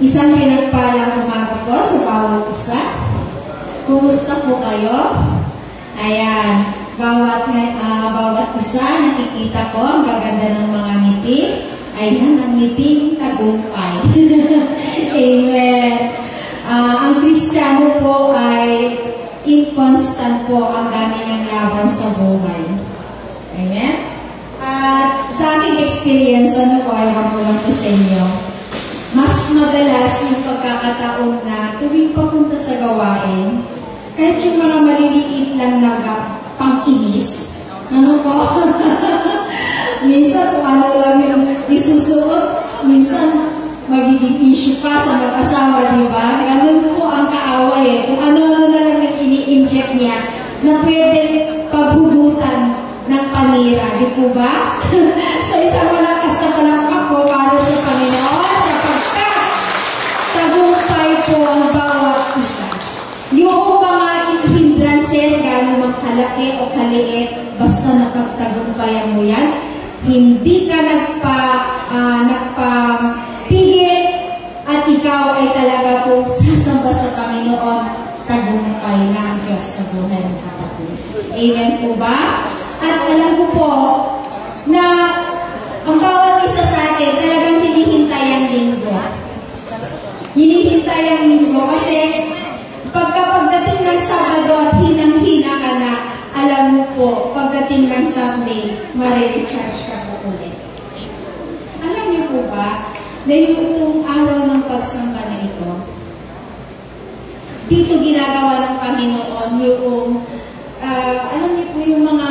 Isang pinagpalang umaga po sa bawat isa. Kumusta po kayo? Ayan, bawat isa nakikita ko ang gaganda ng mga ngiti. Ayan, ang ngiting tagumpay. Amen. Ang Kristiyano po ay inconstant po ang dami ng laban sa buhay. Amen? At sa aking experience, ano ko, ayaw ko lang po sa inyo, mas madalas yung pagkakataon na tuwing papunta sa gawain, kahit yung mga maliliit lang na pang-inis, ano po, minsan kung ano lang yung isusuot, minsan magiging issue pa sa mag-asawa, di ba? Ganun po ang kaaway eh. Kung ano-ano na lang yung ini-inject niya na pwedeng paghugutan ng panira, di po ba? So isang malakas na palakpak po para sa Panginoon sapagkat tagumpay po ang bawat isa. Yung mga hindrances, gano'n mang kalaki o kaliit, basta napagtagumpayan mo yan, hindi ka nagpapigil at ikaw ay talaga po sasamba sa Panginoon, tagumpay na ang Diyos sa buhay ng kapatid. Amen po ba? At alam ko po na ang bawat isa sa atin talagang hinihintay ang linggo. Hinihintay ang linggo kasi pagdating ng Sabado at hinang-hina ka na, alam mo po, pagdating ng Sunday, ma-recharge ka po ulit. Alam niyo po ba na yung araw ng pagsamba na ito, dito ginagawa ng Panginoon yung, alam niyo po yung mga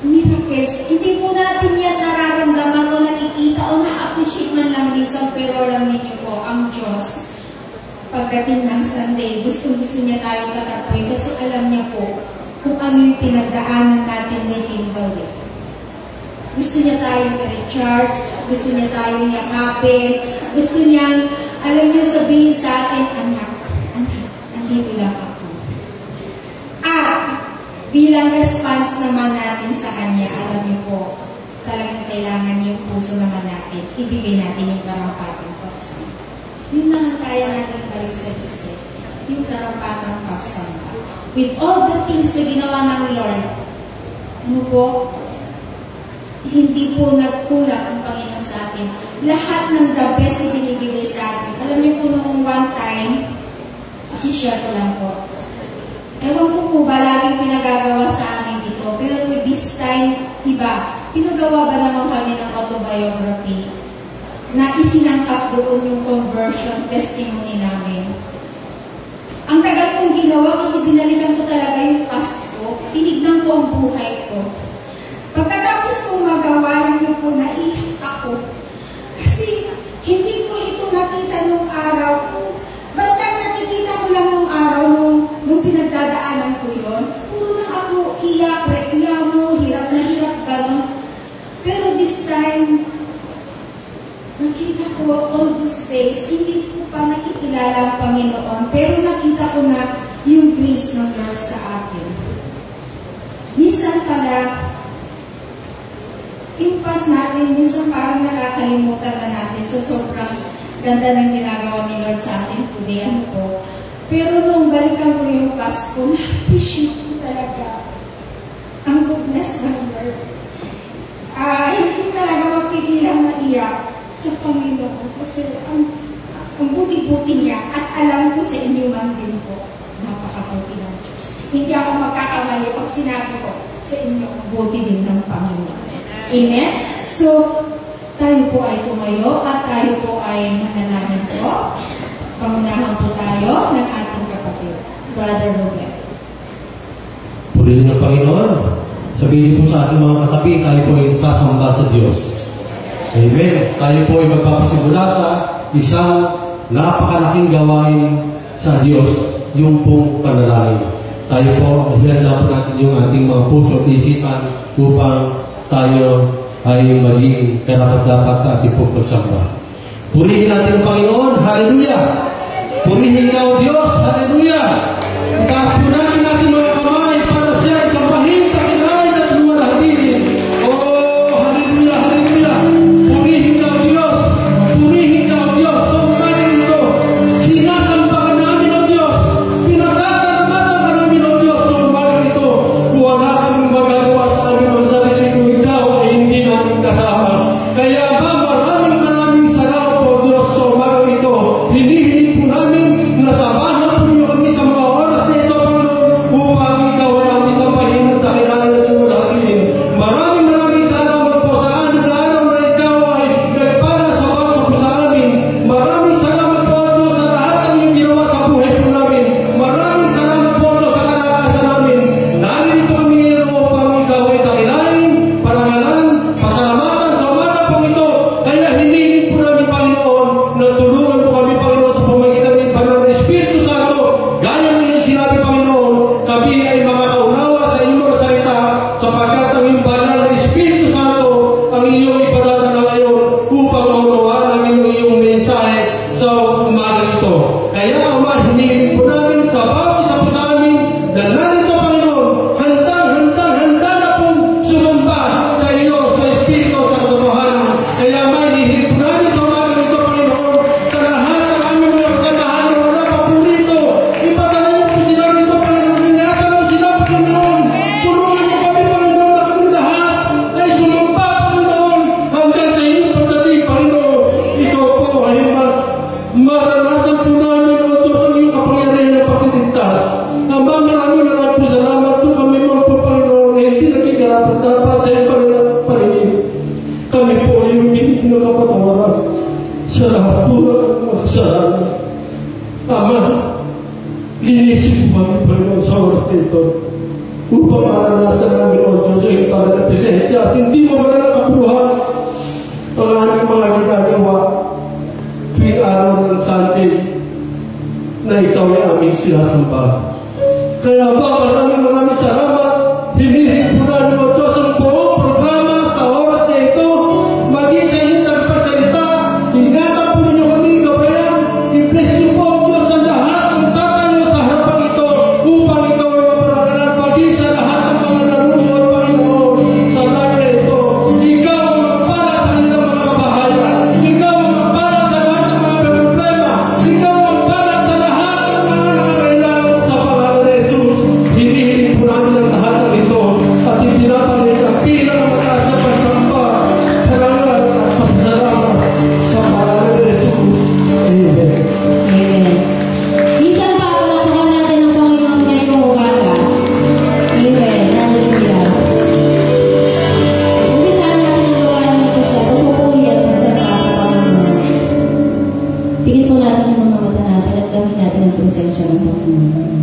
miracles, hindi po natin yan nararamdaman o nakikita o na-appreciate man lang minsan, pero alam niyo po, ang Diyos, pagdating ng Sunday, gusto niya tayong tatapuin kasi alam niya po kung ano yung pinagdaanan natin ni King David. Gusto niya tayong recharge, gusto niya tayong yakapin, gusto niya, alam niyo, sabihin sa atin, anak, andito lang ako. At bilang response naman natin sa Kanya, alam niyo po, talagang kailangan yung puso naman natin, ibigay natin yung karampatang pagsamba. Yun naman kaya natin balik sa Diyos eh, yung karampatang pagsamba. With all the things na ginawa ng Lord, ano po, hindi po nagkulang ang Panginoon sa atin. Lahat ng the best ibinibigay sa atin. Alam niyo po nung one time, isi-share ko lang po. Ewan ko po ba laging pinagagawa sa amin dito, pero this time, iba. Pinagawa ba naman kami ng autobiography na isinangkap doon yung conversion testimony namin. Ang tagal kong ginawa kasi binalikan ko talaga yung past ko, tinignan ko ang buhay ko. Pagkatapos kong magawa, niyo po, naiyak ako. Kasi hindi ko ito nakita nung araw ko. Basta nakikita ko lang nung araw, nung pinagdadaanan ko yun, puro lang ako iyak, reklamo, hirap na hirap, gano'n. Pero this time, nakita ko all those days, hindi ko pa nakikilala ang Panginoon, pero nakita ko na yung grace ng Lord sa akin. Minsan pala, yung past natin, minsan parang nakakalimutan na natin sa sobrang ganda ng ginagawa ni Lord sa atin today, ano po. Pero nung balikan ko yung past ko, na-appreciate ko talaga ang goodness ng Lord. Hindi ko talaga mapigilang maiyak sa Panginoon kasi ang buti-buti niya at alam ko sa inyo man din po, napakabuti ng Diyos. Hindi ako magkakamali pag sinabi ko sa inyo, ang buti din ng Panginoon. Amen? So, tayo po ay tumayo at tayo po ay manalangin po. Pangunahan po tayo ng ating kapatid, Brother Robert. Purihin ng Panginoon. Sabihin po sa ating mga katabi, tayo po ay sasamba sa Diyos. Amen. Tayo po ay magpapasimula sa isang napakalaking gawain sa Diyos, yung pong panalangin. Tayo po, ihanda po natin yung ating mga puso at isipan upang tayo ay maging karapat-dapat sa ating pong pagsamba. Purihin natin ang Panginoon. Hallelujah! Purihin ka o Diyos. Hallelujah! Itaas po natin mga kamay para siya ay sambahin, takilain at lumalahatirin. Oh, hallelujah, hallelujah! Purihin ka o Diyos. Purihin ka o Diyos. Sumbahin ito. sa lahat po ng mga kasalanan. Ama, linisin po kami, Panginoon, sa oras nito upang maranasan namin, O Diyos, sa iyong tangan at presensya at hindi mo wala nakapuhan ang aming mga ginagawa tuwing araw ng Sunday na ikaw ay aming sinasamba. Kaya ba, maraming salamat. Hinihin po namin, O Diyos, ang buong programa sa oras na ito. Maging sa inyong nagpasalita, ingatan po ninyo kami, gabayan. I-bless niyo po, O Diyos, sa lahat ng tatayo sa harapang ito upang ikaw ay maparangalan. Maging sa lahat ng mga nanonood, Panginoon, sa live na ito. Ikaw ang magpala sa kanilang mga kabahayan. Ikaw ang magpala sa lahat ng mga problema. Ikaw ang magpala sa lahat ng mga nangangailangan sa pangalan ni Jesus. Hinihiling po namin ang lahat ng ito at itinapalit ang pilang ng mataas na pagsamba. Salamat at pasasalamat sa pangalan ni Jesus. Amen. Amen. Minsan pa, palakpakan natin ang Panginoon ngayong umaga. Amen. Hallelujah. Umpisahan natin ang gawain ng isa, pupupuri at magsamba sa Panginoon. Tingin po natin ang mga mata natin at gawin natin ang presensya ng Panginoon.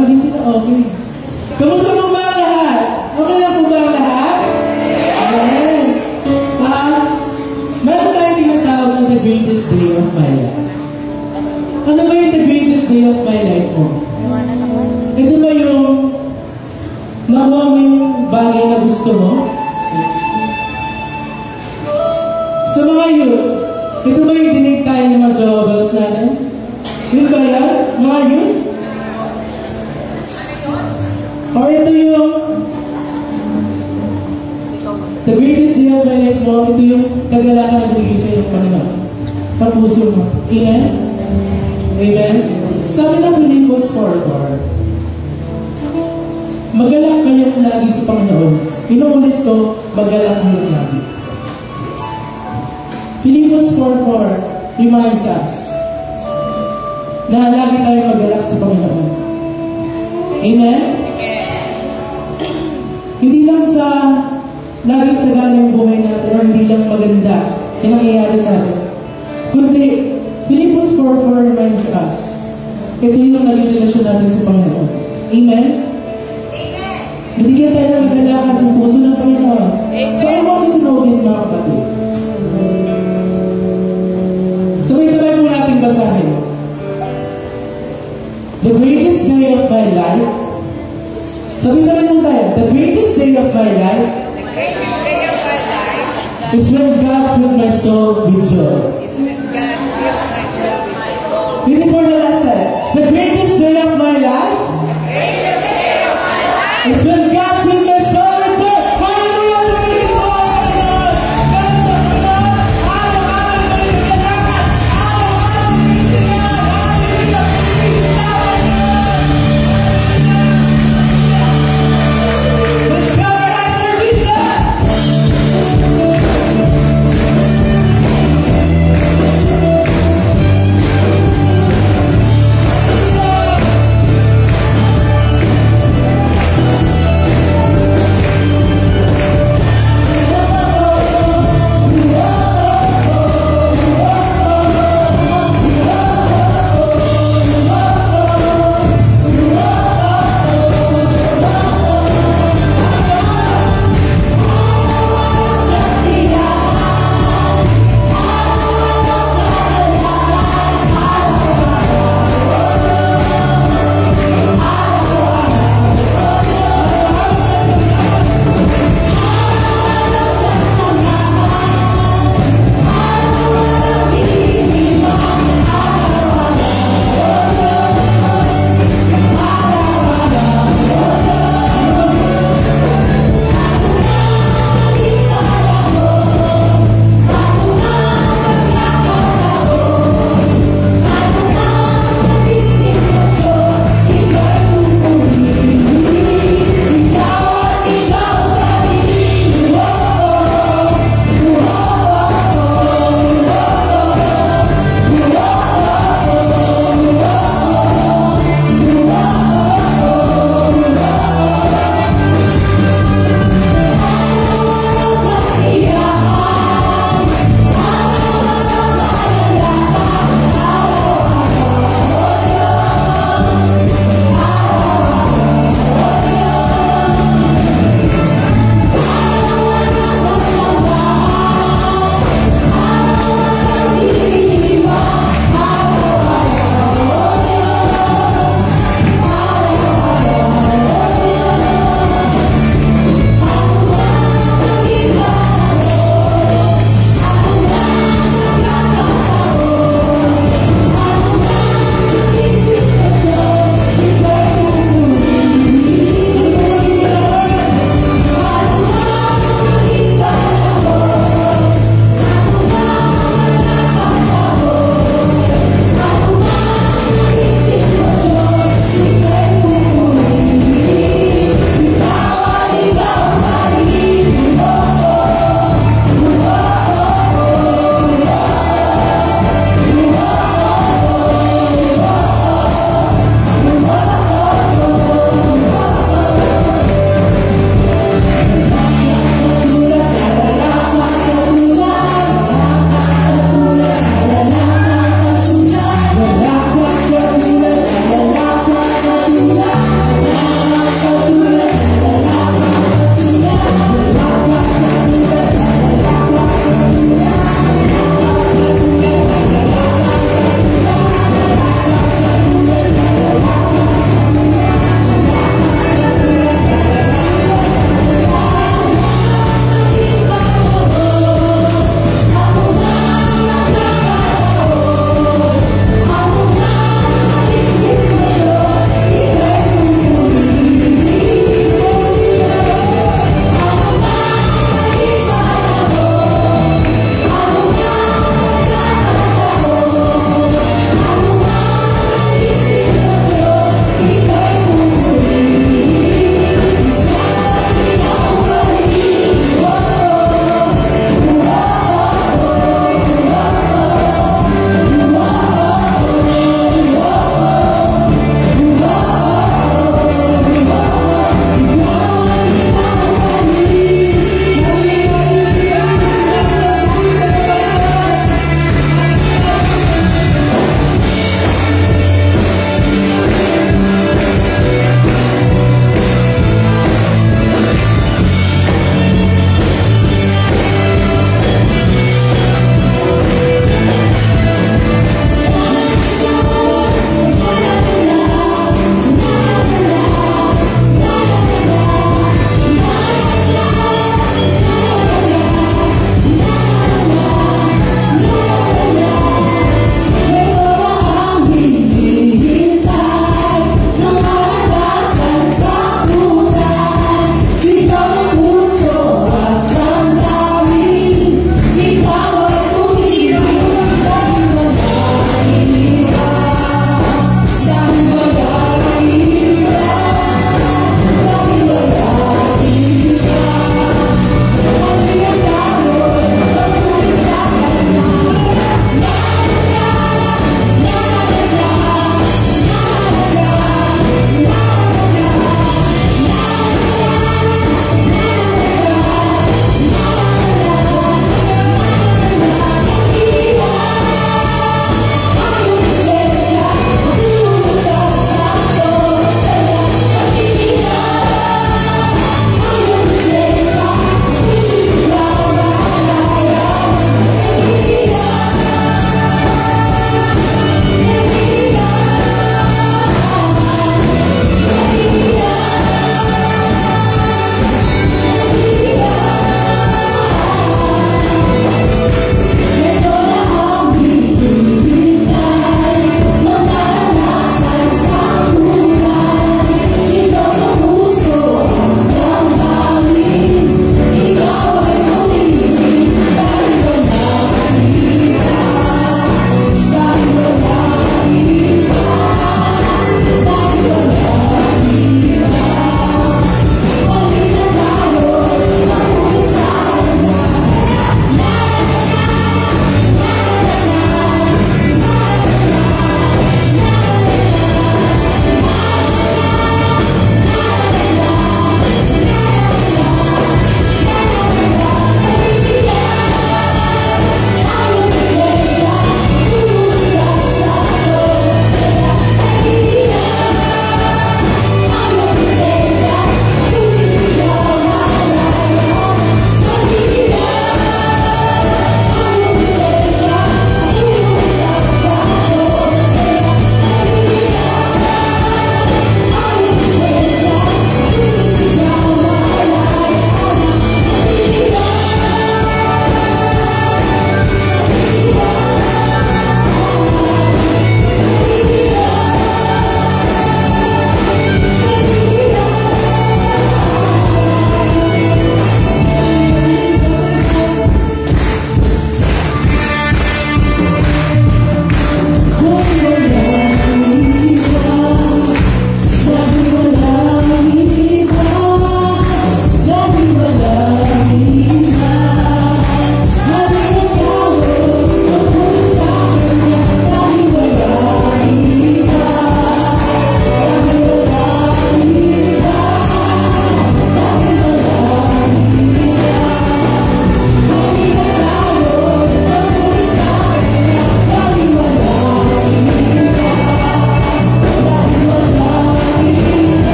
Sabi sila, okay. Kamusta po ba ang lahat? Okay lang po ba ang lahat? Amen. Meron tayong tinatawag na the greatest day of my life. Ano ba yung the greatest day of my life mo? Ito ba yung nakuha mo yung bagay na gusto mo? Sa mga youth, ito ba yung dinig tayo ng mga jowables natin? Yun ba yan? Mga youth? Or ito yung the greatest day of my life mo, ito yung kagalakan na bigay sa'yo ng Panginoon sa puso mo. Amen? Amen? Sabi ng Philippians 4:4, magalak kayo lagi sa Panginoon. Inuulit ko, magalak kayo lagi. Philippians 4:4 reminds us na lagi tayo magalak sa Panginoon. Amen? Hindi lang sa lagi sa galing buhay natin o hindi lang maganda yung nangyayari sa atin. Kundi, Philippians 4:4 reminds us, ito yung naging relasyon natin sa Panginoon. Amen? Binigyan tayo ng magalakad sa puso ng Panginoon. So I want you to notice, mga kapatid. Sabay-sabay po natin basahin. The greatest day of my life. Sabay-sabay po tayo. The greatest day of my life is when God filled my soul with joy. Read it for the last time. The greatest day of my life is when God filled my soul with joy. Hallelujah! Praise the Lord! Let's go and answer Jesus!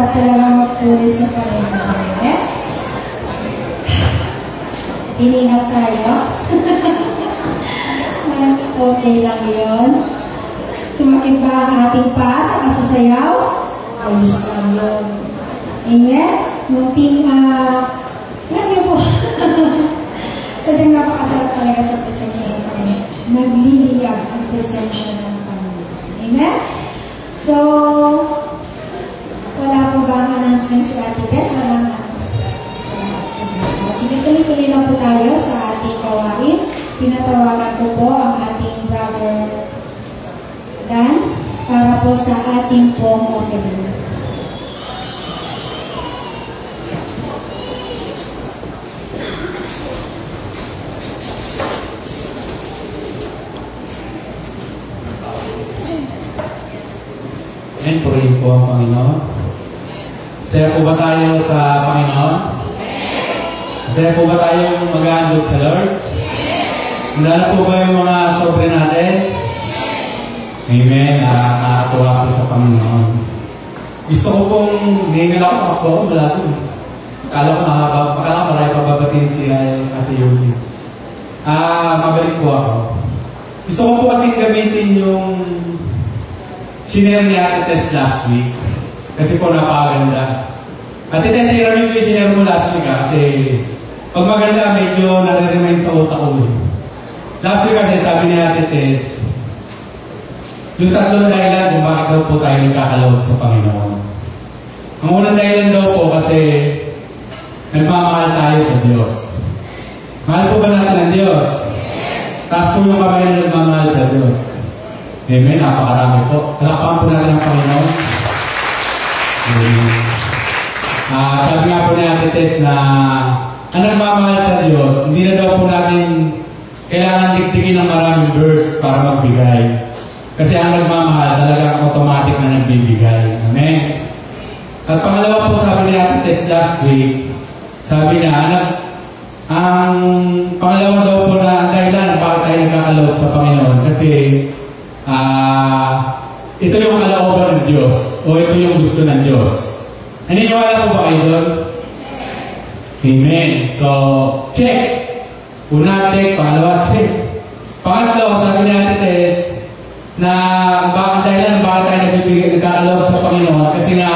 dapat talaga magtuloy sa Panginoon. Eh? Iningap tayo. Okay lang yun. Sumakit ba ang ating paa sa kasasayaw? Ayos lang yun. Amen? Munting, yan yun po. Sadyang napakasarap talaga sa presensya ng Panginoon. Nagliliyag ang presensya ng Panginoon. Amen? So, wala po ba ang announcement sa ating best? Sige, tuloy-tuloy lang po tayo sa ating gawain. Pinatawagan ko po ang ating brother Dan para po sa ating pong offering. Amen, purihin po ang Panginoon. Masaya po ba tayo sa Panginoon? Masaya po ba tayong mag-aandog sa Lord? Handa po ba yung mga sobre natin? Amen, nakakatuwa po sa Panginoon. Gusto ko pong ngayon ako wala po. Akala ko marami pababatiin si Ate Yuli. Mabalik po ako. Gusto ko po kasi gamitin yung sinare ni Ate Tess last week. Kasi po napakaganda. Ate Tess, yung sinare mo last week kasi pag maganda, medyo nare-remind sa utak ko. Last week kasi sabi ni Ate Tess, yung tatlong dahilan kung bakit daw po tayo nagkakalawag sa Panginoon. Ang unang dahilan daw po kasi nagmamahal tayo sa Diyos. Mahal po ba natin ang Diyos? Taas po yung kamay na nagmamahal sa Diyos. Amen, napakarami po. Talakpan po natin ang Panginoon. Sabi nga po ni Ate Tess na ang nagmamahal sa Diyos, hindi na daw po natin kailangan dikdikin ng maraming verse para magbigay. Kasi ang nagmamahal talagang automatic na nagbibigay. Amen? At pangalawa po sabi ni Ate Tess last week, sabi niya, ang pangalawa daw po na dahilan bakit tayo nagkakalawag sa Panginoon kasi ito yung kalooban ng Diyos o ito yung gusto ng Diyos. Naniniwala po ba kayo doon? Amen. So, check. Una, check. Pangalawa, check. Pangatlo, sabi ni Ate Tess na bakit dahilan bakit tayo nagkakalawag sa Panginoon kasi nga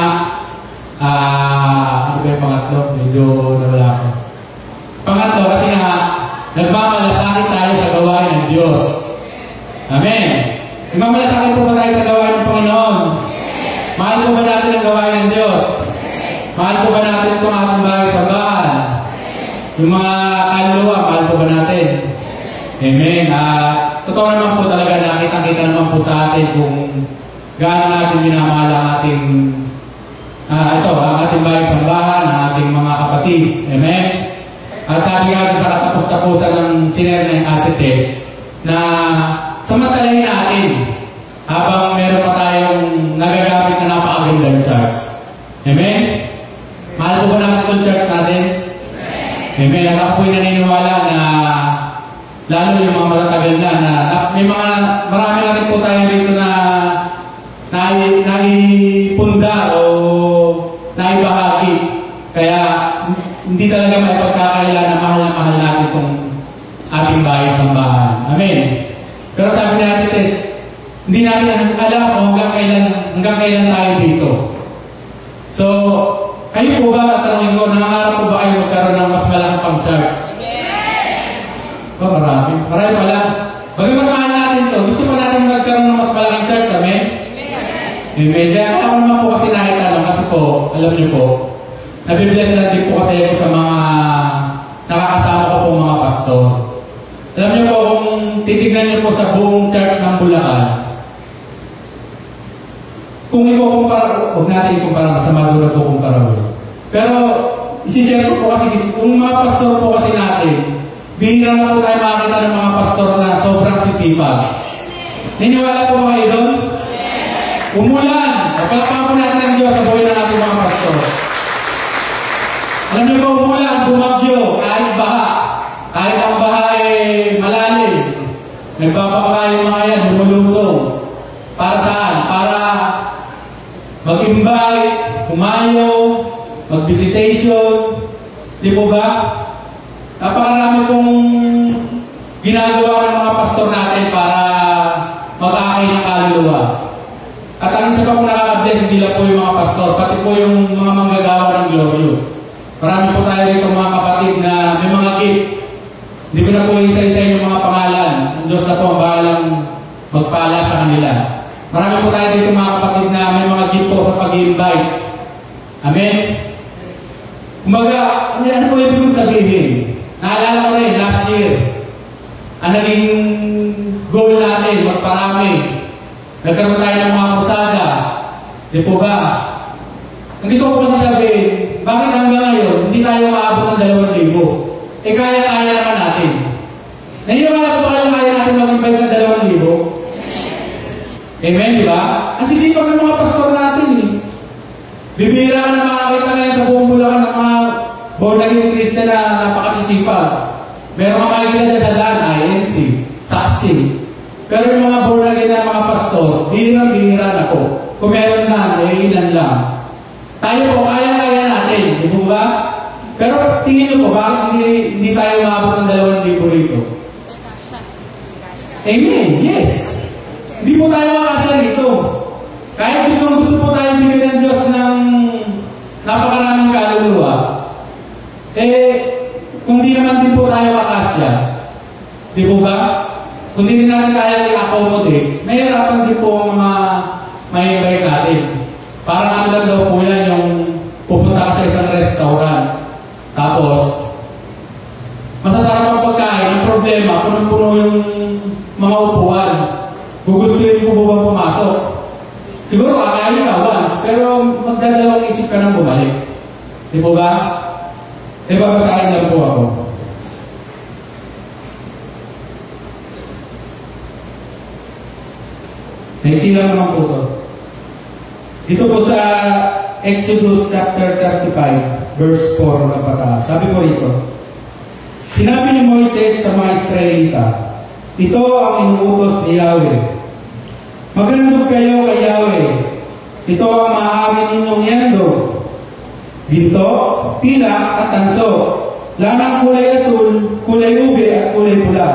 ano ba yung pangatlo? Medyo nawala ko. Pangatlo, kasi nga nagmamalasakit tayo sa gawain ng Diyos. Amen. Nagmamalasakit po ba tayo sa gawain ng Panginoon? Mahal po ba natin ang gawain ng Diyos? Mahal po ba natin itong ating bahay sa bahan? Yung mga kaluluwa, mahal po ba natin? Amen. Totoo naman po talaga, nakita-kita naman po sa atin kung gaano natin minamahal ang ating ang ating bahay sa bahan, ang ating mga kapatid. Amen. At sabi nga sa katapos-tapusan ng sinare ng Ate Tess na samantalahin natin habang meron pa tayong nagagamit na napakagandang charts. Amen? Mahal po ba natin itong charts natin? Amen. At ako po'y naniniwala na lalo yung mga matatagal na may mga marami na rin po tayo rito na naipunda o naibahagi. Kaya hindi talaga may pagkakaila na mahal natin itong ating bahay-sambahan. Amen. Pero sabi ni Ate Tess, hindi natin alam kung hanggang kailan tayo dito. So, kayo po ba, tanongin ko, nangangarap po ba kayo magkaroon ng mas malaking pang-charts? Marami. Marami pala. Bagaimana mahal natin ito? Gusto pa natin magkaroon ng mas malaking charts, amen? Amen. Kaya ako naman po kasi nakitanong kasi po, alam niyo po, nabibilas na din po kasi ako sa mga nakakasama ko po mga pastor. Alam niyo po, kung titignan niyo po sa buong church ng Bulacan, kung ikukumpara, huwag natin ikumpara, masama doon na po kumpara. Pero, isishare ko po kasi, kung mga pastor po kasi natin, bihira na po tayo makakita ng mga pastor na sobrang sisipag. Niniwala po ba kayo doon? Umulan! Kapalapakan po natin ang Diyos sa buhay ng ating mga pastor. Alam niyo ba, umulan, bumagyo, kahit baha. Kahit ang baha ay malalim. Nagbabaka yung mga yan, lumulusong. Para saan? Para mag-imbay, kumain tayo, mag-visitation, di po ba? Napakarami pong ginagawa ng mga pastor natin para mag-akay ng kaluluwa. At ang isa pa po nakaka-bless, hindi lang po yung mga pastor, pati po yung mga manggagawa ng Glorious. Marami po tayo rito mga kapatid na may mga gift. Hindi ko na po isa-isa yung mga pangalan. Ang Diyos na po ang bahalang magpala sa kanila. Marami po tayo dito mga kapatid na may mga gift po sa pag-invite. Amen? Kumbaga, ano po ibig kong sabihin? Naalala ko rin, last year, ang naging goal natin, magparami. Nagkaroon tayo ng mga kusada. Di po ba? Ang gusto ko kasi sabihin, bakit hanggang ngayon, hindi tayo maabot ng 2,000? Kaya naman natin. Naniniwala po kayo kaya natin mag-invite ng 2,000? Amen, di ba? Ang sisipag ng mga pastor natin eh. Bibira ka na makakita ngayon sa buong Bulacan ng mga born-again Christian na napakasisipag. Meron ka makikita dyan sa daan, INC, saksi. Pero yung mga born-again na mga pastor, bihira-bihira na po. Kung meron na, ilan lang. Tayo po, kaya natin, di po ba? Pero tingin nyo po, bakit hindi tayo maabot ng 2,000 rito? Amen, yes. Hindi po tayo makasya rito. Kahit gusto po tayo bigyan ng Diyos ng napakaraming kaluluwa, kung di naman din po tayo makasya, di po ba? Kung di natin kaya i-accommodate, mahirapan din po ang mga may-invite natin. Parang ano lang daw po yan, yung pupunta ka sa isang restaurant. Tapos, masasarap ang pagkain. Ang problema, punong-puno yung mga upuan. Gugustuhin po ba pumasok? Siguro kakain ka once, pero magdadalawang isip ka nang bumalik. Di po ba? Di ba basahin lang po ako? Naisilang naman po ito. Dito po sa Exodus chapter 35, verse 4 na pataas. Sabi po ito, sinabi ni Moises sa mga Israelita, ito ang inuutos ni Yahweh. Magandog kayo kay Yahweh. Ito ang maaari ninyong yandog. Ginto, pila at tanso. Lanang kulay asul, kulay ube at kulay pula.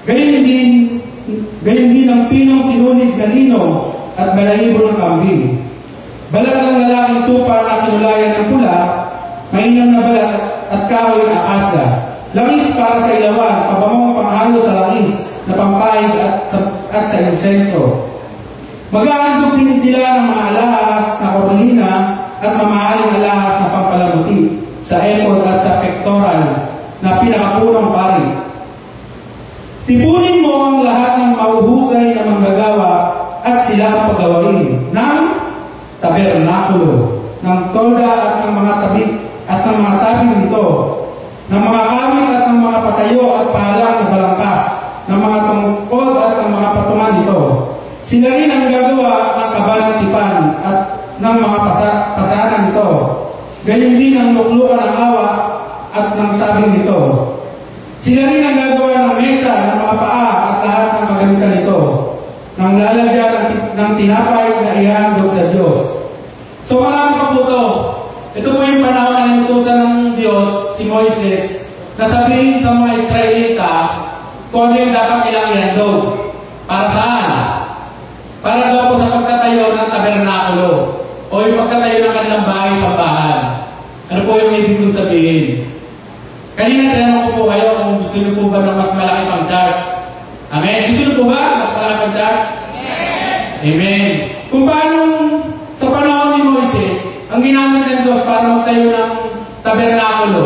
Gayon din ang pinong sinunig na lino at balahibo ng kambing. Balat ng lalaking tupa na kinulayan ng pula, mainam na balat at kahoy na asa. Langis para sa ilawan, pabangong panghalo sa langis na pampahig at sa insenso. Mag-aandog din sila ng mga alahas na korolina at mamahaling alahas na pampalamuti sa ephod at sa pectoral na pinakapunong pari. Tipunin mo ang lahat ng mauhusay na manggagawa at sila ang pagawain ng tabernakulo, ng tolda at ng mga tabi at ng mga tabi nito, ng mga kawit at ng mga patayo at pahalang na balangkas, ng mga tungkod at ng mga patungan nito. Sila rin ang gagawa ng kabanang tipan at ng mga pasanan nito. Ganyan din ang luklukan ng awa at ng tabing nito. Sila rin ang gagawa ng mesa, ng mga paa at lahat ng magamitan nito, nang lalagyan ng tinapay na ihandog sa Diyos. So marami pa po ito. Ito po yung panahon na inutusan ng Diyos, si Moises, na sabihin sa mga Israelita kung ano yung dapat ilang ihandog. Para saan? Para daw po sa pagtatayo ng tabernakulo o yung pagtatayo ng kanilang bahay-sambahan. Ano po yung ibig kong sabihin? Kanina tinanong ko po kayo kung gusto niyo po ba ng mas malaki pang church. Amen? Gusto niyo po ba mas malaki pang church? Amen. Kung paano sa panahon ni Moises, ang ginamit ng Diyos para magtayo ng tabernakulo,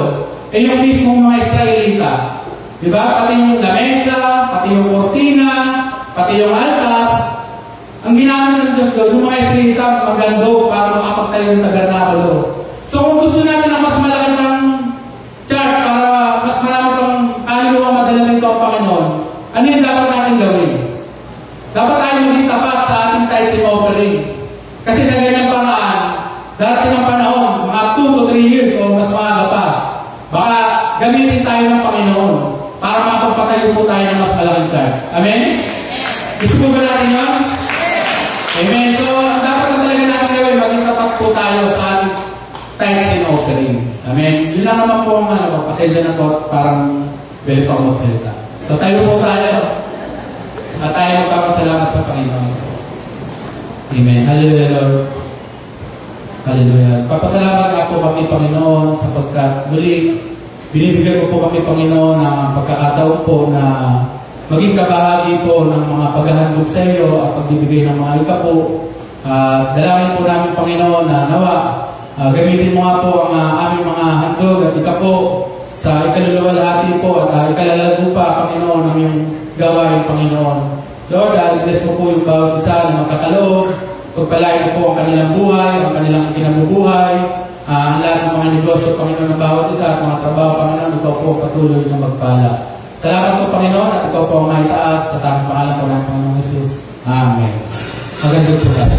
yung mismong mga Israelita. Diba? Pati yung lamesa, pati yung kortina, pati yung altar. Ang ginamit ng Diyos doon, yung mga Israelita magando para makapagtayo ng tabernakulo. So kung gusto natin na mas malaki pang church para mas marami pang kaluluwa madala nito ang Panginoon, ano yung dapat natin gawin? Dapat tayo maging tapat sa ating tithing offering. Kasi sa ganyang paraan, darating ang panahon, mga 2 to 3 years o mas maaga pa, baka gamitin tayo ng Panginoon para makapagpatayo po tayo ng mas malaking church. Amen? Gusto po ba natin yun? Amen. So, dapat na talaga natin gawin, maging tapat po tayo sa ating ng offering. Amen. Yun lang naman po ang pasensya na po, parang pwede pa ako magsalita. So tayo po tayo. At tayo magpapasalamat sa Panginoon. Amen. Hallelujah, Lord. Hallelujah. Papasalamat nga po kami, Panginoon, sapagkat muli, binibigyan ko po kami, Panginoon, ng pagkakataon po na maging kabahagi po ng mga paghahandog sa iyo at pagbibigay ng mga ika po. Dalangin po namin, Panginoon, na nawa, gamitin mo nga po ang aming mga handog at ika po sa ikaluluwalhati po at ikalalago pa, Panginoon, ng iyong gawain, Panginoon. Lord, bless mo po yung bawat isa na magkakaloob. Pagpalain mo po ang kanilang buhay, ang kanilang kinabubuhay, ang lahat ng mga negosyo, Panginoon, ng bawat isa at mga trabaho, Panginoon, ikaw po patuloy na magpala. Salamat po, Panginoon, at ikaw po ang maitaas sa tamang pangalan po ng Panginoong Jesus. Amen. Magandang po tayo.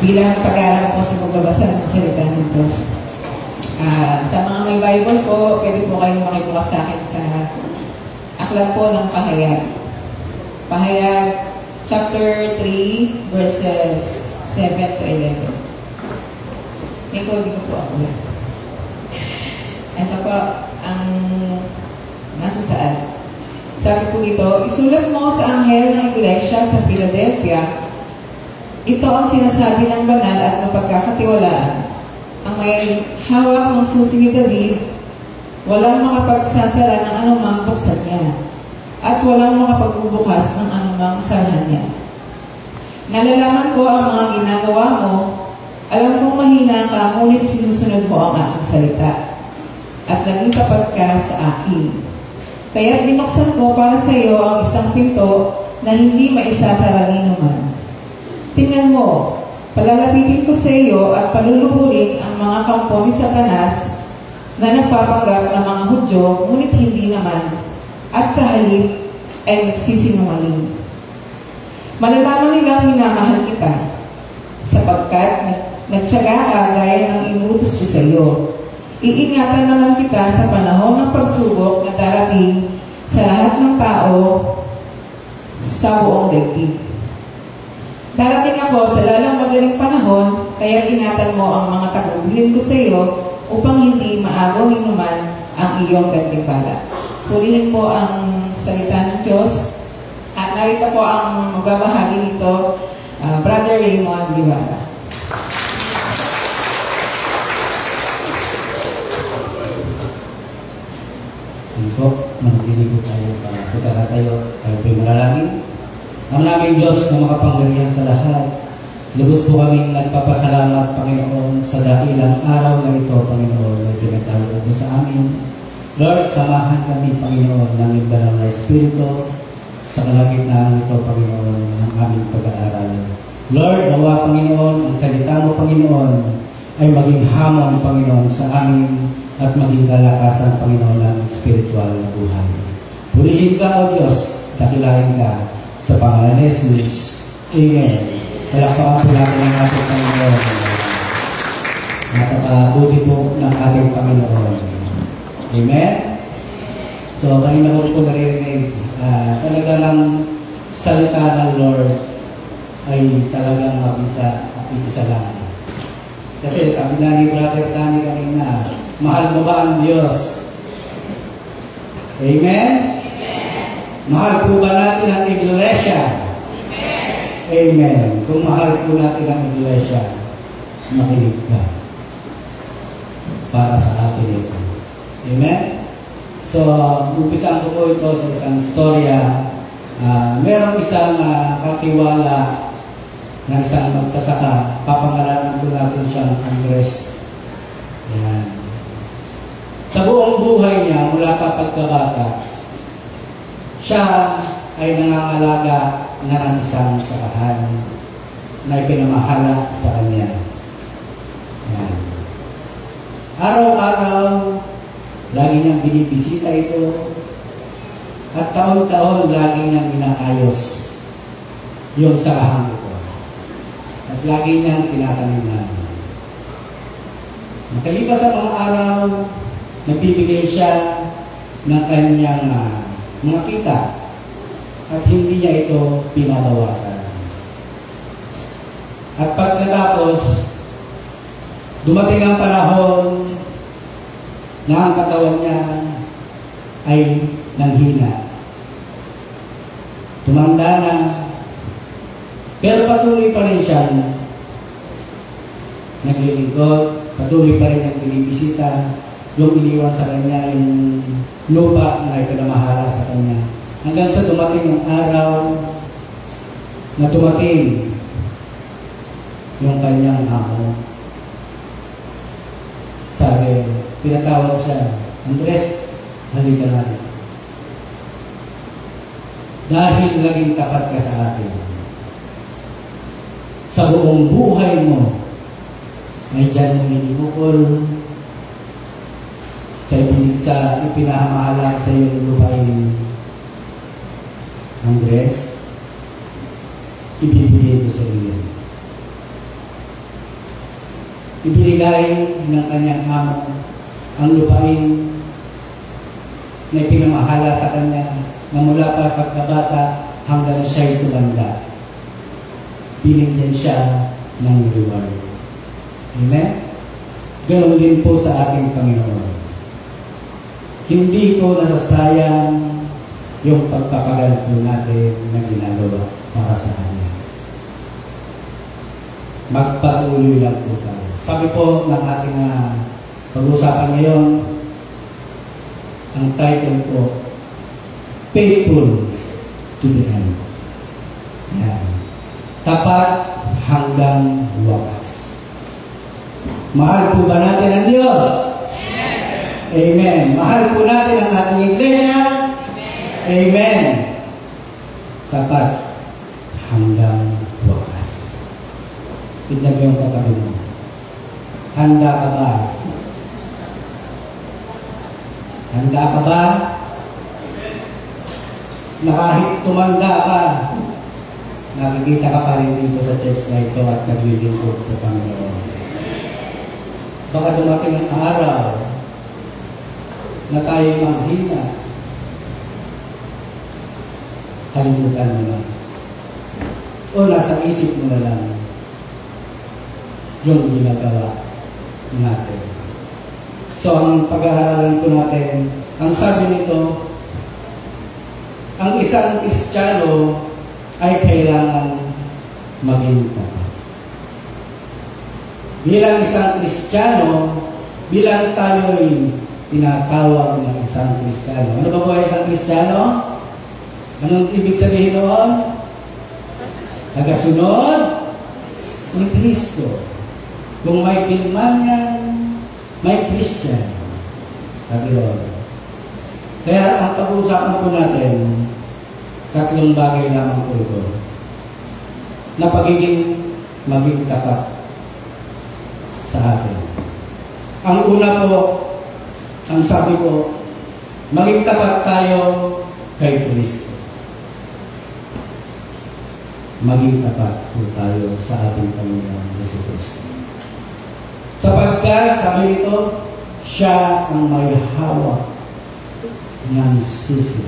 bilang pag-aaral po sa pagbabasa ng salita ng Diyos. Sa mga may Bible po, pwede po kayong makibukas sa akin sa aklat po ng Pahayag. Pahayag chapter 3 verses 7 to 11. May kodi ko po ako. Ito po ang nasa saan. Sabi po dito, isulat mo sa anghel ng iglesia sa Philadelphia, ito ang sinasabi ng banal at mapagkakatiwalaan. Ang may hawak ng susi ni David, walang makapagsasara ng anumang buksan niya, at walang makapagbubukas ng anumang sarahan niya. Nalalaman ko ang mga ginagawa mo, alam kong mahina ka, ngunit sinusunod mo ang aking salita, at naging tapat ka sa akin. Kaya binuksan ko para sa iyo ang isang pinto na hindi maisasara ni naman. Tingnan mo, palalapitin ko sa iyo at paluluhurin ang mga kampo ni Satanas na nagpapanggap ng mga Hudyo, ngunit hindi naman, at sa halip ay nagsisinungaling. Malalaman nilang minamahal kita, sapagkat nagtiyaga ka gaya ng inutos ko sa iyo. Iingatan naman kita sa panahon ng pagsubok na darating sa lahat ng tao sa buong daigdig. Darating ako sa lalong magaling panahon, kaya ingatan mo ang mga tagubilin ko sa iyo upang hindi maagaw ni naman ang iyong gantimpala. Purihin po ang salita ng Diyos. At narito po ang magbabahagi nito, Brother Raymond Guevara. Po, manatili po tayo sa pagkakatayo. Tayo po'y manalangin. Ang naming Diyos na makapangyarihan sa lahat, lubos po kaming nagpapasalamat, Panginoon, sa dakilang araw na ito, Panginoon, na pinagkaloob mo sa amin. Lord, samahan kami, Panginoon, ng banal na Espiritu sa kalagitnaan ito, Panginoon, ng aming pag-aaral. Lord, nawa, Panginoon, ang salita mo, Panginoon, ay maging hamon, Panginoon, sa amin at maging kalakasan, Panginoon, ng spiritual na buhay. Purihin ka, O Diyos, dakilahin ka sa pangalan ni Jesus. Amen. Palakpakan po natin ang ating Panginoon. Napakabuti po ng ating Panginoon. Amen? So, kanina po naririnig, talaga lang salita ng Lord ay talagang mabisa at isa lang. Kasi sabi na ni Brother Danny kanina, mahal mo ba ang Diyos? Amen? Mahal po ba natin ang iglesia? Amen. Kung mahal po natin ang iglesia, makinig ka para sa atin ito. Amen? So, umpisan ko po ito sa isang istorya. Merong isang katiwala na isang magsasaka. Papangalanan ko natin siyang Andres. Ayan. Sa buong buhay niya, mula pa pagkabata, siya ay nangangalaga ng isang sakahan na ipinamahala sa kanya. Ayan. Araw-araw, lagi niyang binibisita ito at taon-taon lagi niyang inaayos yung sakahan ito. At lagi niyang tinataniman. Makalipas sa mga araw, nagbibigay siya ng kanyang mga kita at hindi niya ito pinabawasan. At pagkatapos, dumating ang panahon na ang katawan niya ay nanghina. Tumanda na, pero patuloy pa rin siya naglilingkod, patuloy pa rin ang binibisita, yung iniwan sa kanya, yung lupa na ipinamahala sa kanya. Hanggang sa dumating ang araw na dumating yung kanyang amo. Sabi, pinatawag siya, Andres, halika na. Dahil naging tapat ka sa atin, sa buong buhay mo, ay dyan mo hinimukol sa ipinamahala sa iyong lupain. Andres, ibibigay ko sa iyo. Ibinigay ng kanyang amo ang lupain na ipinamahala sa kanya na mula pa pagkabata hanggang siya'y tumanda. Binigyan siya ng reward. Amen? Ganoon din po sa ating Panginoon. Hindi ko nasasayang yung pagpapagal po natin na ginagawa para sa Kanya. Magpatuloy lang po tayo. Sabi po ng ating pag-usapan ngayon, ang title po, Faithful to the End. Yan. Tapat hanggang wakas. Mahal po ba natin ang Diyos? Amen. Amen. Mahal po natin ang ating iglesia? Amen. Amen. Tapat hanggang wakas. Tignan mo yung katabi mo. Handa ka ba? Handa ka ba? Na kahit tumanda ka, nakikita ka pa rin dito sa church na ito at naglilingkod sa Panginoon. Baka dumating ang araw na tayo manghina. Kalimutan mo na. O nasa isip mo na lang yung ginagawa natin. So, ang pag-aaralan po natin, ang sabi nito, ang isang Kristiyano ay kailangan maging tapat. Bilang isang Kristiyano, bilang tayo'y tinatawag ng isang Kristiyano. Ano ba po ay isang Kristiyano? Anong ibig sabihin noon? Nagasunod ni Kristo. Kung may Pilmanian, may Christian. Sabi doon. Kaya ang pag-uusapan po natin, tatlong bagay lamang po ito. Na maging tapat sa atin. Ang una po, ang sabi ko, maging tapat tayo kay Kristo. Maging tapat po tayo sa ating Panginoon Yesu Kristo. Sapagkat, sabi nito, siya ang may hawak ng susi.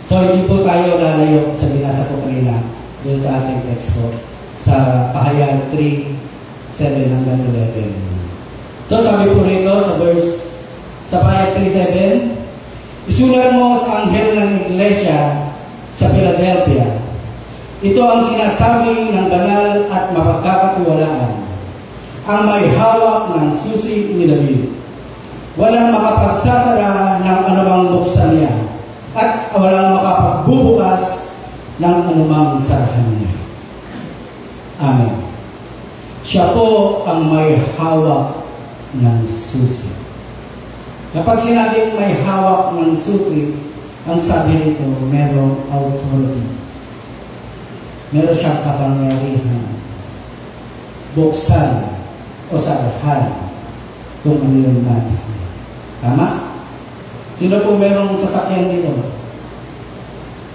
So, hindi po tayo lalayo sa binasa ko kanina doon sa ating text ko sa Pahayag 3:7 hanggang 11. So, sabi po rito sa Pahayag 3:7, isulat mo sa anghel ng iglesia sa Philadelphia, Ito ang sinasabi ng banal at mapagkakatiwalaan, ang may hawak ng susi ni David. Walang makapagsasara ng anumang buksan niya, at walang makapagbubukas ng anumang sarahan niya. Amen. Siya po ang may hawak ng susi. Kapag sinabing may hawak ng susi, ang sabi nito, merong authority. Meron siyang kapangyarihan. Buksan o sarahan kung ano yung nais niya. Tama? Sino po merong sasakyan dito?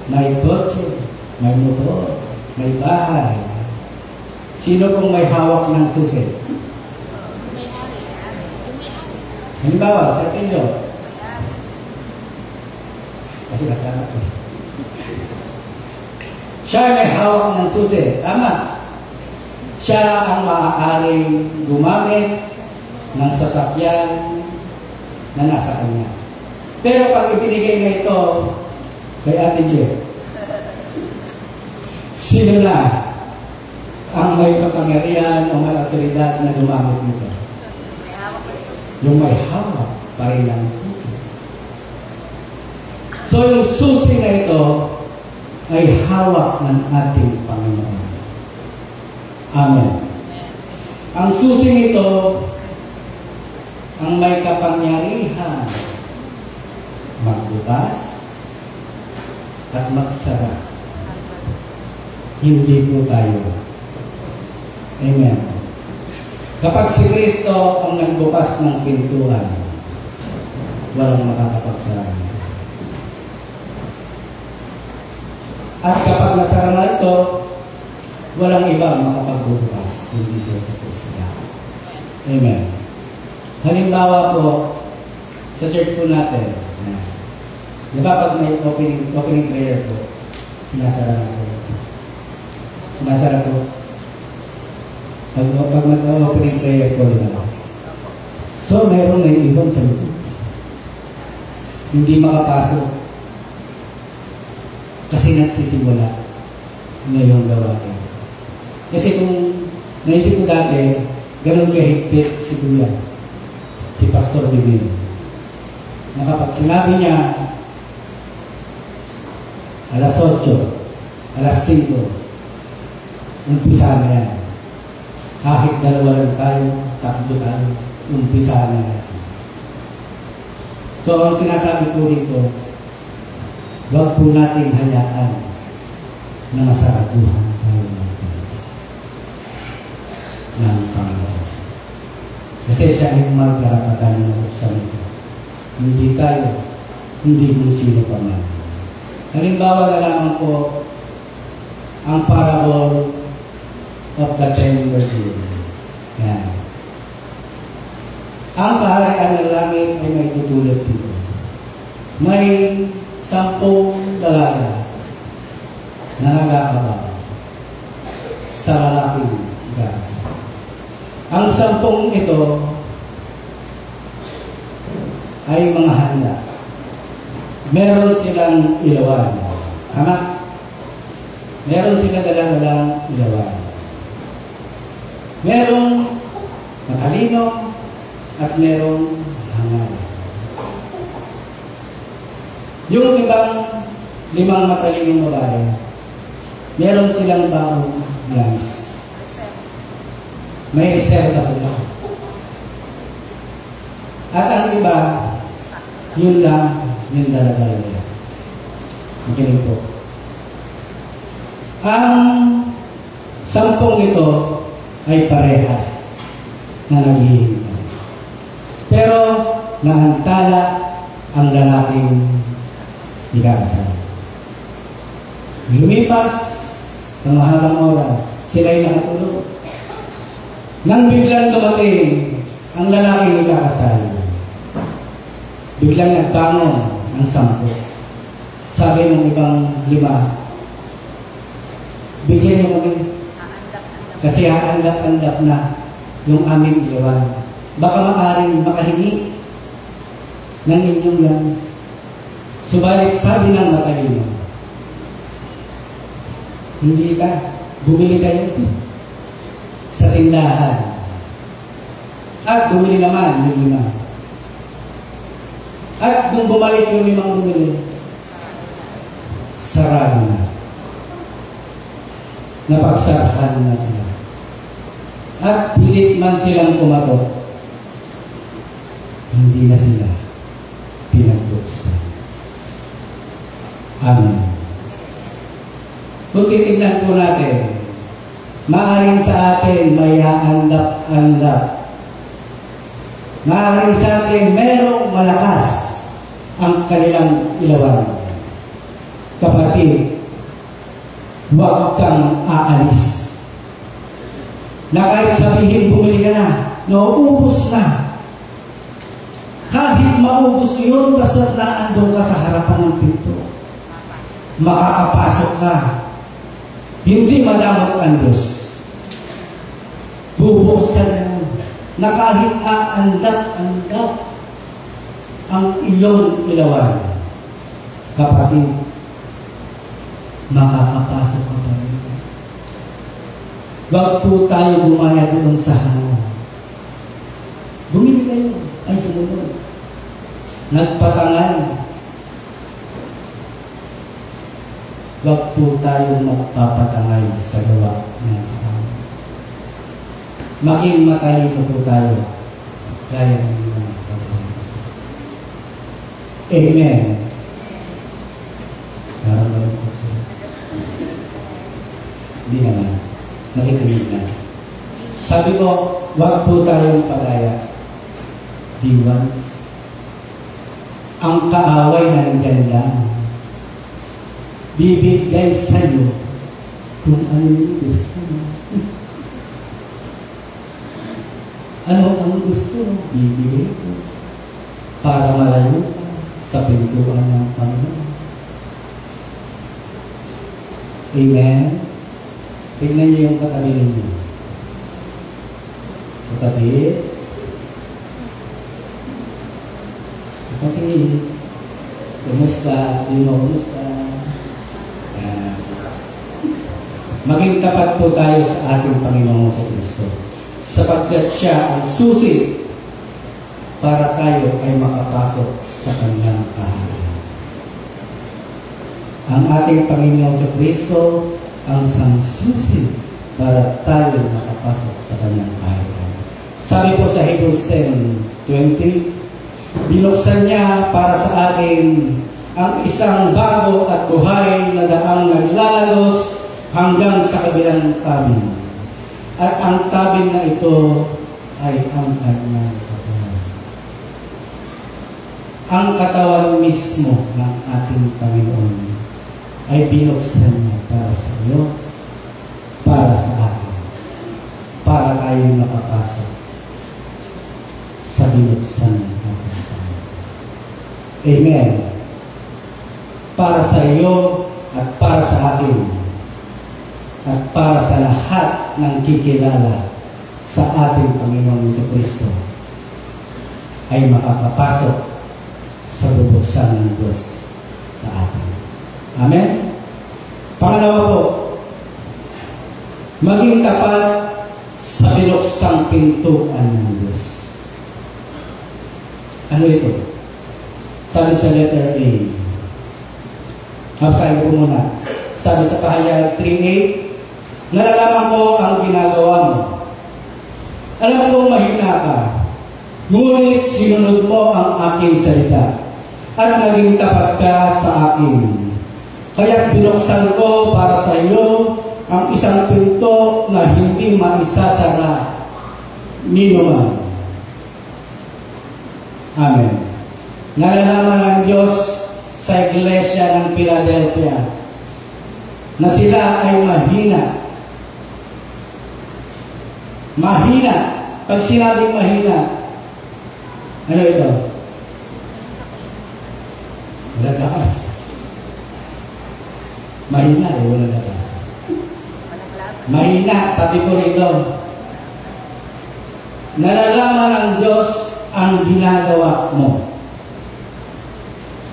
May kotse, may motor, may bahay. Sino pong may hawak ng susi? Halimbawa, sa inyo. Kasi kasama ko. Siya may hawak ng susi. Tama. Siya ang maaaring gumamit ng sasakyan na nasa kanya. Pero pag ibinigay na ito kay Ate Jeff, sino na ang may kapangyarihan o may autoridad na gumamit nito? Yung may hawak pa rin ang susi. So yung susi na ito ay hawak ng ating Panginoon. Amen. Ang susi nito ang may kapangyarihan magbukas at magsara. Hindi po tayo. Amen. Kapag si Kristo ang nagbukas ng pintuan, walang makakapagsara. At kapag nasara na ito, walang iba makapagbubukas, hindi siya sa Kristo. Amen. Halimbawa po, sa church po natin, di ba pag may opening prayer po, sinasara na po. Sinasara po. Pag mag-opening prayer po, di ba? So, mayroong naiibon sa likod. Hindi makapasok. Kasi nagsisimula ngayong gawain. Kasi kung naisip ko dati, ganun kahigpit si Kuya, si Pastor Bibin. Na kapag sinabi niya, alas 8, alas 5, umpisa na yan. Kahit dalawa lang tayo, tatlo tayo, umpisa na yan. So, ang sinasabi ko rito, huwag po natin hayaan na masaraduhan tayo ng Panginoon. Kasi siya ay magkarapatan ng buksan ito. Hindi tayo, hindi mo sino pa man. Halimbawa na lamang po ang parable of the 10 virgins. Yan. Ang kaharian ng langit ay may tutulad dito. May 10 dalaga na nag-aabaw sa lalaking igasa. Ang 10 ito ay mga handa. Meron silang ilawan. Tama? Meron silang dalang ilawan. Merong matalino at merong hangal. Yung ibang 5 matalinong babae, meron silang bagong langis. May reserva sila. At ang iba, yun lang, yung dala-dala nila. Makinig po. Ang 10 ito ay parehas na naghihintay. Pero naantala ang lalaking igasa. Lumipas ng mahabang oras, sila'y nakatulog. Nang biglang dumating ang lalaking ikakasal, biglang nagbangon ang 10. Sabi ng ibang 5, bigyan niyo kami. Kasi haandap-andap na yung aming iwan. Baka maaaring makahingi ng inyong langis. Subalit sabi ng matalino, Hindi ka. Bumili kayo sa tindahan. At bumili naman yung 5. At kung bumalik yung 5 bumili, sarado na. Napagsarahan na sila. At pilit man silang kumatok, hindi na sila pinagbuksan. Amen. Kung titignan po natin, maaaring sa atin may haandap-andap. Maaaring sa atin merong malakas ang kanilang ilawan. Kapatid, huwag kang aalis. Na kahit sabihin bumili ka na, nauubos na. Kahit maubos yun, basta naandun ka sa harapan ng pinto. Makakapasok ka. Hindi madamot ang Diyos. Bubuksan mo na kahit aandap-andap ang iyong ilawan. Kapatid, makakapasok ka pa rin. Huwag po tayo gumaya doon sa hangin. Bumili kayo. Ay, sumunod. Nagpatangan. Huwag po tayo magpapatangay sa gawa ng tao. Maging matalino po tayo. Gaya ng mga tao. Amen. Nararamdaman ko siya. Hindi naman. Nakikinig na. Sabi ko, huwag po tayong padaya. Once. Ang kaaway na nandyan lang. Bibigay sa'yo kung ano yung gusto mo. Ano ang gusto mo? Bibigay ko. Para malayo ka sa pintuan ng Panginoon. Amen? Tignan niyo yung katabi ninyo. Katabi. Okay. Kumusta? Hindi mo kumusta? Maging tapat po tayo sa ating Panginoon sa Kristo. Sapagkat siya ang susi para tayo ay makapasok sa kanyang kaharian. Ang ating Panginoon sa Kristo ang susi para tayo makapasok sa kanyang kaharian. Sabi po sa Hebrews 10:20, binuksan niya para sa atin ang isang bago at buhay na daang naglalagos hanggang sa kabilang tabing. At ang tabing na ito ay ang kanyang katawan. Ang katawan mismo ng ating Panginoon ay binuksan niya para sa iyo, para sa atin, para tayo makapasok sa binuksan ng ating Panginoon. Amen. Para sa iyo at para sa akin, at para sa lahat ng kikilala sa ating Panginoon Jesucristo ay makakapasok sa bubuksan ng Diyos sa atin. Amen? Pangalawa po, maging tapat sa binuksang pintuan ng Diyos. Ano ito? Sabi sa letter A. Basahin ko muna. Sabi sa Pahayag 3:8, nalalaman ko ang ginagawa mo. Alam kong mahina ka, ngunit sinunod mo ang aking salita at naging tapat ka sa akin. Kaya't binuksan ko para sa iyo ang isang pinto na hindi maisasara ninuman. Amen. Nalalaman ng Diyos sa Iglesia ng Philadelphia na sila ay mahina. Mahina. Pag sinabing mahina, ano ito? Lakas. Mahina eh, walang lakas. Mahina, sabi ko rito. Nalalaman ng Diyos ang ginagawa mo.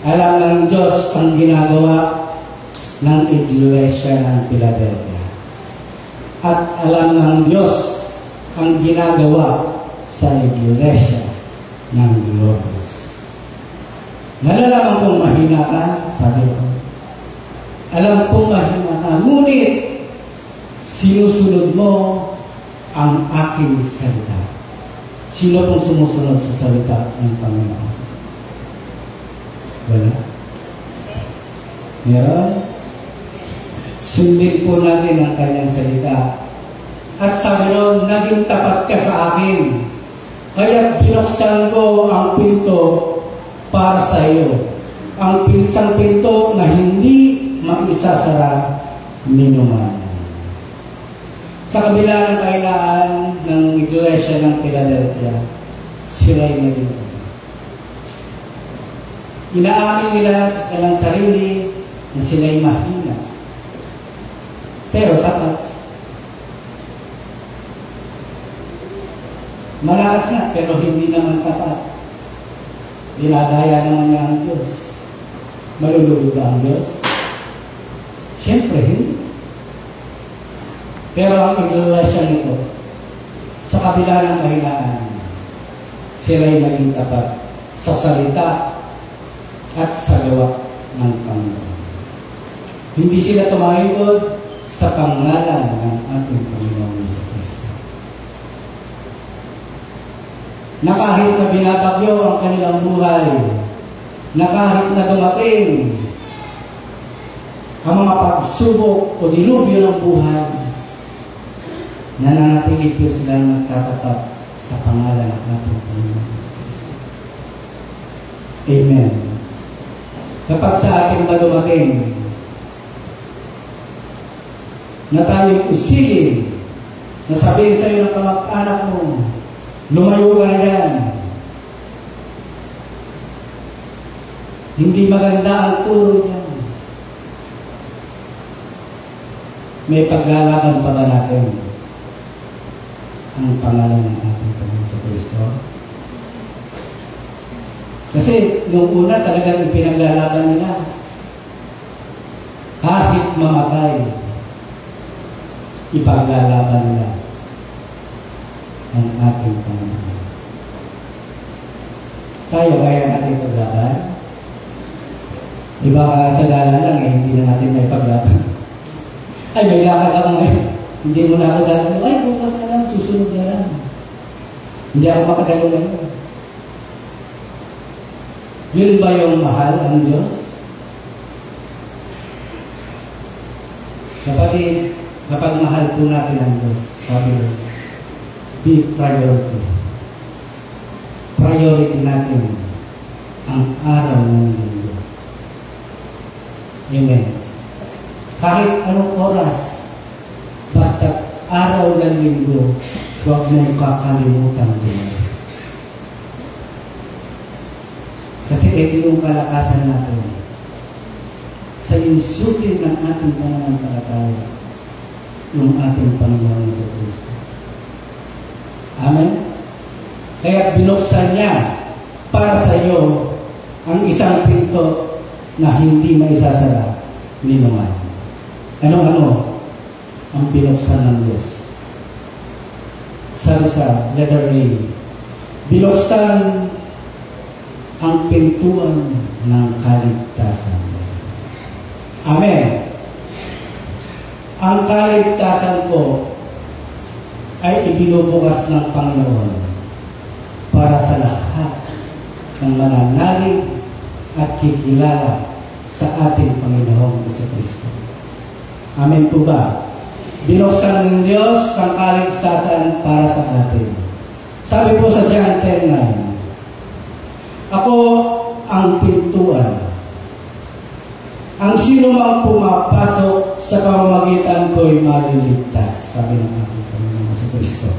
Alam ng Diyos ang ginagawa ng Iglesia ng Philadelphia. At alam ng Diyos ang ginagawa sa Iglesia ng Lourdes. Nalalaman kong mahina ka, sabi ko. Alam kong mahina ka, ngunit sinusunod mo ang aking salita. Sino pong sumusunod sa salita ng Panginoon? Wala. Meron? Sundin po natin ang kanyang salita. At sabi nun, naging tapat ka sa akin. Kaya binuksan ko ang pinto para sa iyo. Ang isang pinto na hindi maisasara ninuman. Sa kabila ng kailangan ng Iglesia ng Philadelphia, sila'y naging. Inaamin nila sa kanilang sarili na sila'y mahina. Pero tapat. Malakas na, pero hindi naman tapat. Dinadaya naman niya ang Diyos. Malulugod ba ang Diyos? Siyempre, hindi. Pero ang Iglesia nito, sa kabila ng kahinaan, sila'y naging tapat sa salita at sa gawa ng Panginoon. Hindi sila tumalikod sa pangalan ng ating Panginoon Jesucristo. Na kahit na binabagyo ang kanilang buhay, na kahit na dumating ang mga pagsubok o dilubyo ng buhay, nananatili po sila nagtatapat sa pangalan ng ating Panginoon Jesucristo. Amen. Kapag sa ating madumating na tayo'y usilin, na sabihin sa iyo ng kamag-anak mo, lumayo ka na yan. Hindi maganda ang turo niya. May paglalaban pa ba natin ang pangalan ng ating Panginoon Jesucristo? Kasi nung una talagang pinaglalaban nila, kahit mamatay, ipaglalaban nila ang ating Panginoon. Tayo kaya natin paglaban? Iba ka sa dalan lang hindi na natin may paglaban. Ay, may lakad ako ngayon. Hindi mo na ako dalan. Ay, bukas na lang, susunod na lang. Hindi ako makadalo ngayon. Yun ba yung mahal ang Diyos? Kapag mahal po natin ang Diyos, sabi ko, be priority. Priority natin ang araw ng linggo. Amen. Kahit anong oras, basta araw ng linggo, huwag mong kakalimutan din. Kasi ito yung kalakasan natin sa insusin ng ating pananampalataya ng ating Panginoon Jesucristo. Amen? Kaya binuksan niya para sa iyo ang isang pinto na hindi maisasara ni naman. Ano-ano ang binuksan ng Diyos? Sabi sa letter A, binuksan ang pintuan ng kaligtasan. Amen. Ang kaligtasan ko ay ibinubukas ng Panginoon para sa lahat ng mananalig at kikilala sa ating Panginoong Jesucristo. Amen po ba? Binuksan ng Diyos ang kaligtasan para sa atin. Sabi po sa John 10:9, ako ang pintuan. Ang sino mang pumapasok sa pamamagitan ko'y maliligtas, sabi ng ating Panginoon Jesucristo.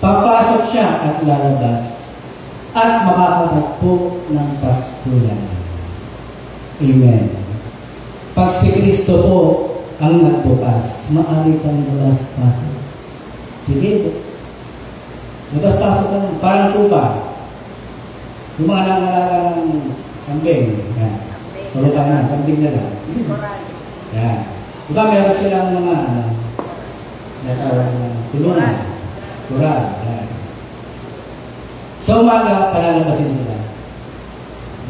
Papasok siya at lalabas at makakatagpo ng pastulan. Amen. Pag si Kristo po ang nagbukas, maaari kang labas-pasok. Sige, labas-pasok ka lang. Parang tuba. Yung mga nangalala ng kambing. Tulog ka na, kambing na lang. Yan. Diba meron silang mga tulungan. Kural. Yan. So umaga, palalabasin sila.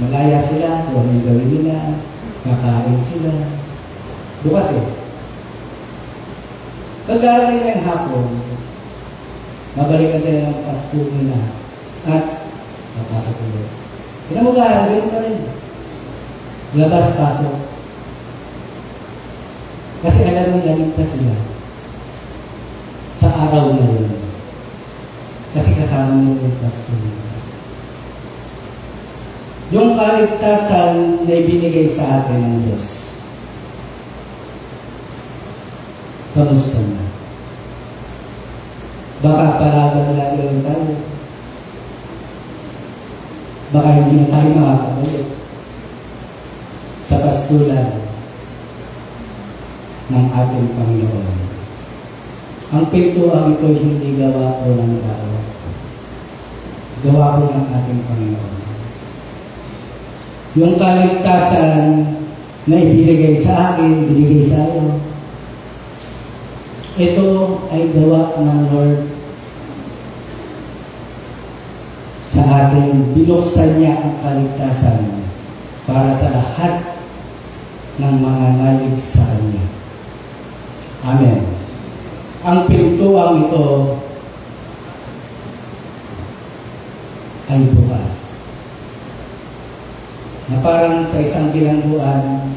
Malaya sila, kung anong gawin nila, kakain sila. Bukas eh. Pagdarating na yung hapon, mabalikan sila ng pasto nila at papasok ulit. Pinamugahan, ganoon pa rin. Labas-pasok. Kasi alam mo, naligtas sila sa araw na yun. Kasi kasama mo yung pasto nila. Yung kaligtasan na ibinigay sa atin ng Diyos. Kamusta na? Baka palaban lagi lang tayo. Baka hindi na tayo makakabalik sa pastulan ng ating Panginoon. Ang pintuan ito hindi gawa ko ng tao. Gawa ko ng ating Panginoon. Yung kaligtasan na ibinigay sa akin, binigay sa iyo, ito ay gawa ng Lord sa atin. Binuksan niya ang kaligtasan para sa lahat ng mga nalig sa Kanya. Amen. Ang pintuang ito ay bukas. Na parang sa isang bilangguan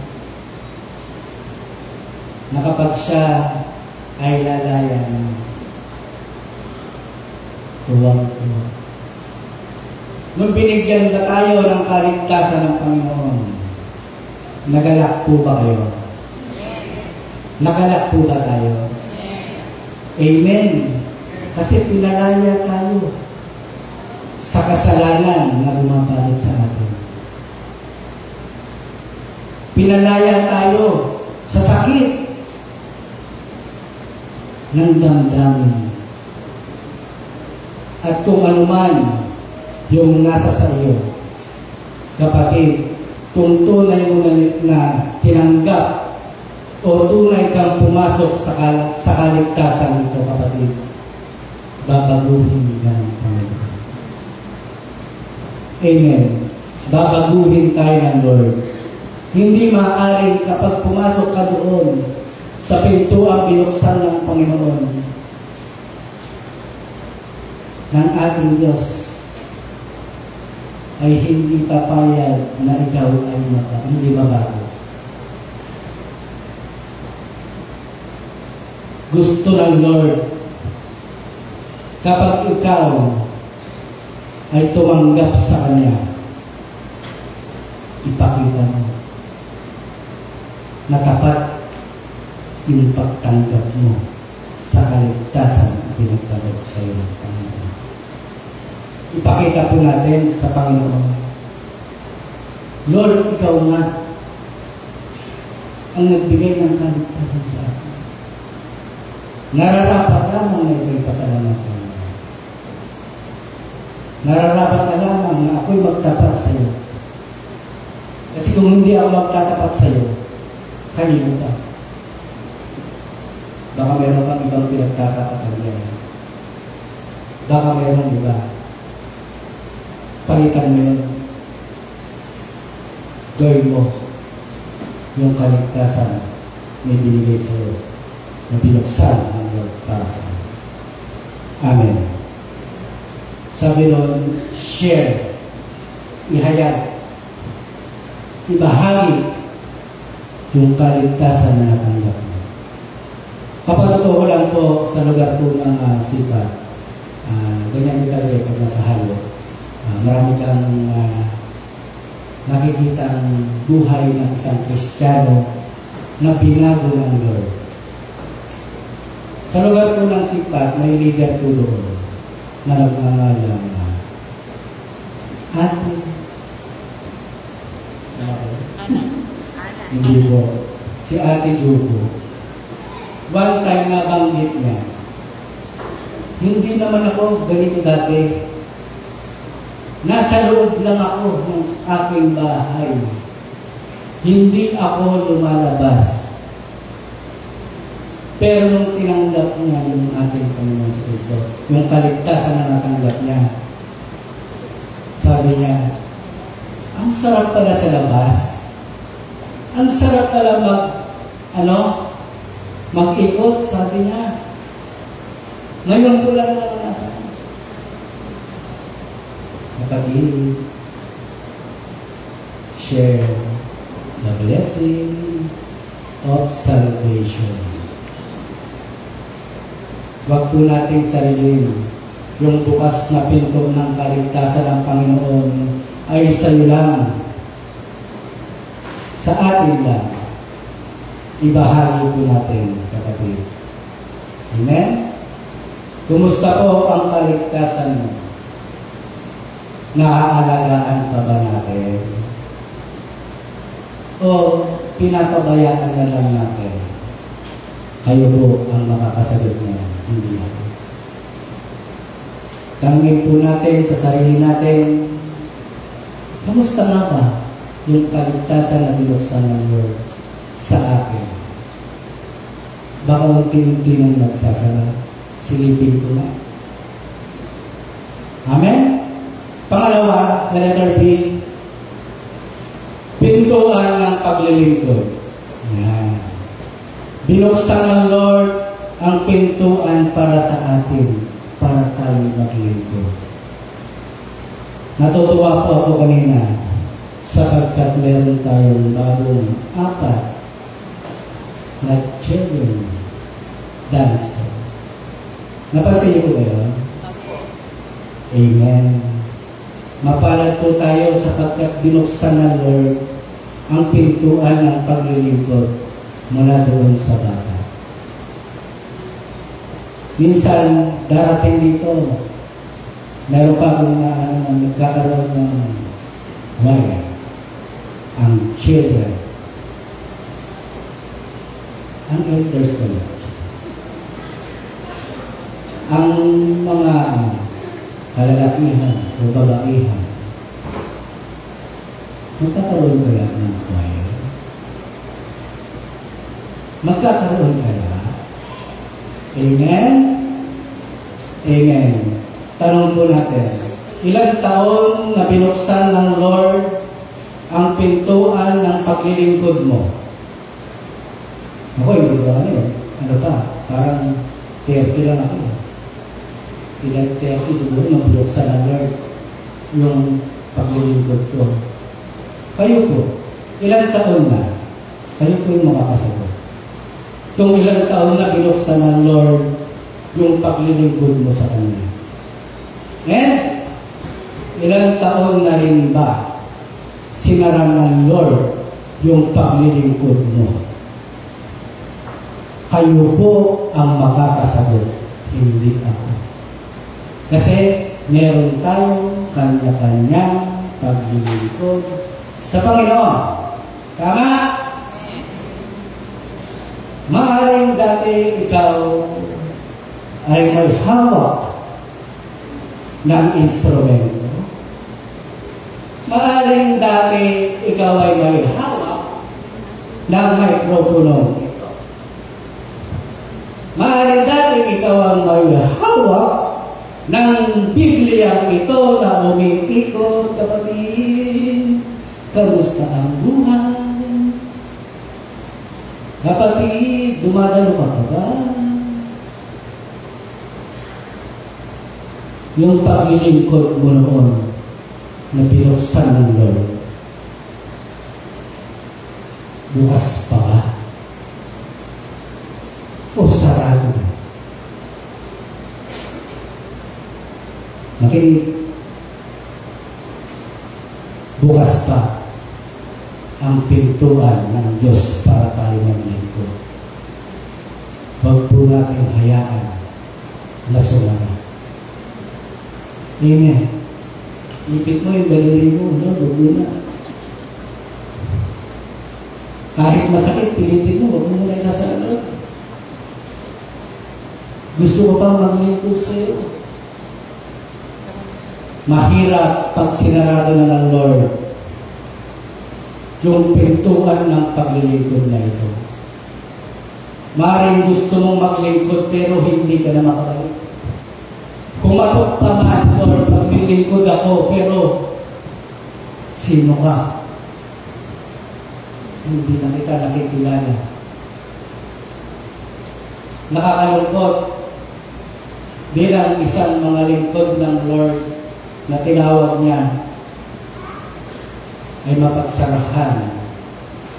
na kapag siya ay lalayan, tuwang-tuwa. Nung binigyan na tayo ng kaligtasan ng Panginoon, nagalak po ba kayo? Nagalak po ba tayo? Amen. Kasi pinalaya tayo sa kasalanan na bumabalot sa atin. Pinalaya tayo sa sakit ng damdamin. At kung anuman yung nasa sa iyo, kapatid, kung tunay mo na tinanggap o tunay kang pumasok sa kaligtasan nito, kapatid, babaguhin ka ng Panginoon. Amen. Babaguhin tayo ng Lord. Hindi maaaring kapag pumasok ka doon sa pintuang binuksan ng Panginoon ng ating Diyos ay hindi papayag na ikaw ay hindi mabago. Gusto ng Lord kapag ikaw ay tumanggap sa Kanya, ipakita mo na tapat yung pagtanggap mo sa kaligtasan na pinagtanggap sa iyo ng Panginoon. Ipakita po natin sa Panginoon, Lord, ikaw nga ang nagbigay ng kaligtasan sa akin. Nararapat lamang na ito'y pasalamatan. Nararapat na lamang na ako'y magtapat sa iyo. Kasi kung hindi ako magtatapat sa iyo, kanino ka? Baka meron kang ibang pinagtatapatan yan. Baka meron iba. Palitan mo yun. Gawin mo yung kaligtasan na binigay sa iyo, na binuksan ng Lord para sa iyo. Amen. Sabi nun, share, ihayag, ibahagi yung kaligtasan na natanggap mo. Kapatotoo ko lang po sa lugar po ng Sipa, ganyan din talaga pag nasa halo. Marami kang nakikita ang buhay ng isang Kristiyano na binago ng Lord. Sa lugar po ng Sipa, may leader po doon na nag-angalang Ate. Hindi po. Si Ate Jugo. One time na banggit niya, hindi naman ako ganito dati. Nasa loob lang ako ng aking bahay. Hindi ako lumalabas. Pero nung tinanggap niya yung ating Panginoon sa Kristo, yung kaligtasan na natanggap niya, sabi niya, ang sarap pala sa labas. Ang sarap pala mag-ikot, sabi niya. Ngayon ko lang naranasan. Nakagilid. Share the blessing of salvation. Wag po nating sarilin yung bukas na pinto ng kaligtasan ng Panginoon ay sa'yo lang. Sa atin lang. Ibahagi po natin, kapatid. Amen? Kumusta po ang kaligtasan mo? Naaalagaan pa ba natin? O pinapabayaan na lang natin? Kayo po ang makakasagot niya, hindi natin. Tanggin po natin sa sarili natin, kamusta nga ba yung kaligtasan na binuksan ng Lord sa akin? Baka unti-unti nang nagsasara, silipin ko na. Amen? Pangalawa, sa letter B, pintuan ng paglilingkod. Yan. Binuksan ng Lord ang pintuan para sa atin, para tayo maglingkod. Natutuwa po ako kanina sapagkat meron tayong bagong 4 na children dancer. Napansin niyo po ba yun? Amen. Mapalad po tayo sapagkat binuksan ng Lord ang pintuan ng paglilingkod mula doon sa bata. Minsan, darating dito, meron pa akong nagkakaroon ng wire. Ang children. Ang elders ko lang. Ang mga kalalakihan o babaihan, magkakaroon kaya ng choir? Magkakaroon kaya? Amen? Amen. Tanong po natin, ilang taon na binuksan ng Lord ang pintuan ng paglilingkod mo? Ako, hindi ko ano pa, parang 30 lang ako. Ilang 30 siguro nang binuksan ng Lord yung paglilingkod ko. Kayo po, ilang taon na? Kayo po yung makakasagot. Kung ilang taon na binuksan ng Lord yung paglilingkod mo sa Kanya. And, ilang taon na rin ba sinara ng Lord yung paglilingkod mo? Kayo po ang makakasagot, hindi ako. Kasi meron tayong kanya-kanyang paglilingkod sa Panginoon. Tama? Maaaring dati ikaw ay may hawak ng instrumento. Maaaring dati ikaw ay may hawak ng mikropono. Maaaring dati ikaw ang may hawak ng Biblia ito na umiikot, kapatid. Kamusta ang buhay? Kapatid, dumadalo ka ba? Yung paglilingkod mo noon na binuksan ng Lord, bukas pa ba? O sarado na? Makinig. Bukas pa ang pintuan ng Diyos para tayo maglingkod. Huwag po natin hayaan na sumara. Amen. Ipit mo yung daliri mo, no? Huwag mo na. Kahit masakit, pilitin mo, huwag mo na isasalot. Gusto ko pang maglingkod sa'yo. Mahirap pag sinarado na ng Lord yung pintuan ng paglilingkod na ito. Maring gusto mong maglingkod pero hindi ka na makabalik. Kumatok pa man, Lord, maglilingkod ako, pero sino ka? Hindi na kita nakikilala. Nakakalungkot bilang isang mga lingkod ng Lord na tinawag niya ay mapagsarahan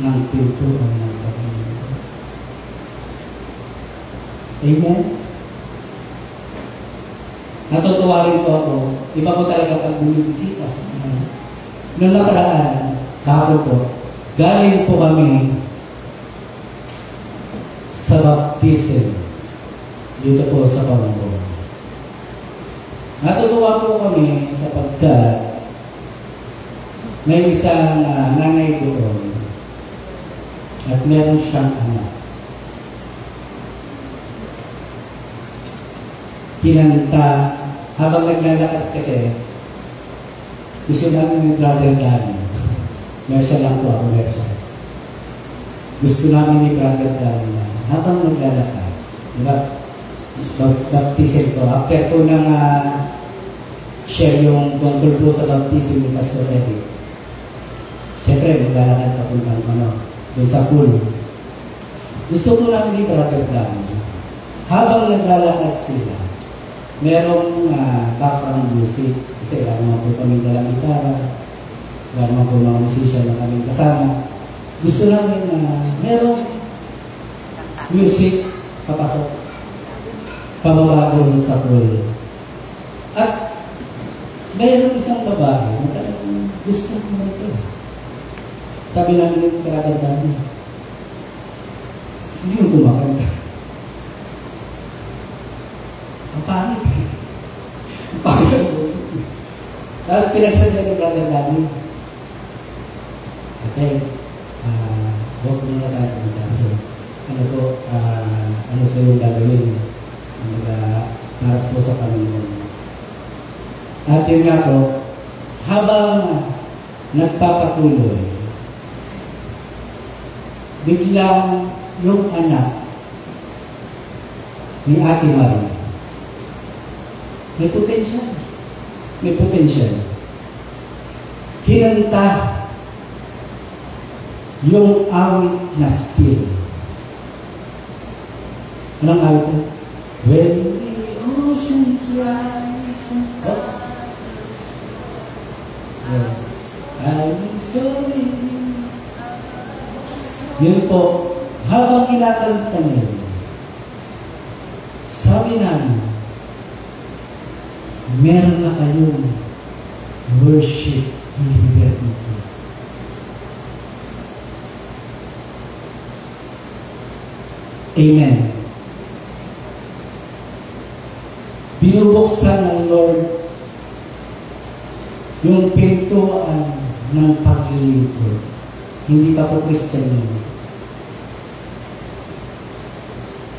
ng pintuan ng Panginoon. Amen? Natutuwa rin po ako. Iba po talaga pag bumibisita sa mga. Noong nakaraan, kahapon po, galing po kami sa baptism dito po sa Panginoon. Natutuwa po kami sapagkat may isang nanay doon at meron siyang anak. Kinanta, habang naglalakad kasi, gusto namin ng brother Danny. Mersa lang po ako, Mersa. Gusto namin ni brother Danny na habang naglalakad, diba? Baptism ko. After po nang share yung tungkol po sa baptism ni Pastor Eric, siyempre, maglalakad pa po ng doon sa pool. Gusto po namin ni brother Danny, habang naglalakad sila, merong background music kasi wala naman po kami dalang gitara, wala naman po mga musician na kami kasama. Gusto namin na merong music papasok pababa doon sa pool. At mayroong isang babae na talagang gusto ko na ito. Sabi namin yung karadagdami, hindi yung kumakanta. Ang pangit. Ang pangit ang boses. Tapos pinagsadya ng brother namin. Okay. Huwag mo na tayo kumita. So, ano po yung gagawin? Naras po sa Panginoon. At yun nga po, habang nagpapatuloy, biglang yung anak ni Ate Marie, may potential. May potential. Kinanta yung awit na still. Anong awit ko? When the oceans rise I'm sorry. Yun po, habang kinakanta niyo, sabi namin, meron na kayong worship leader dito. Amen. Binubuksan ng Lord yung pintuan ng paglilingkod. Hindi pa po Christian yun.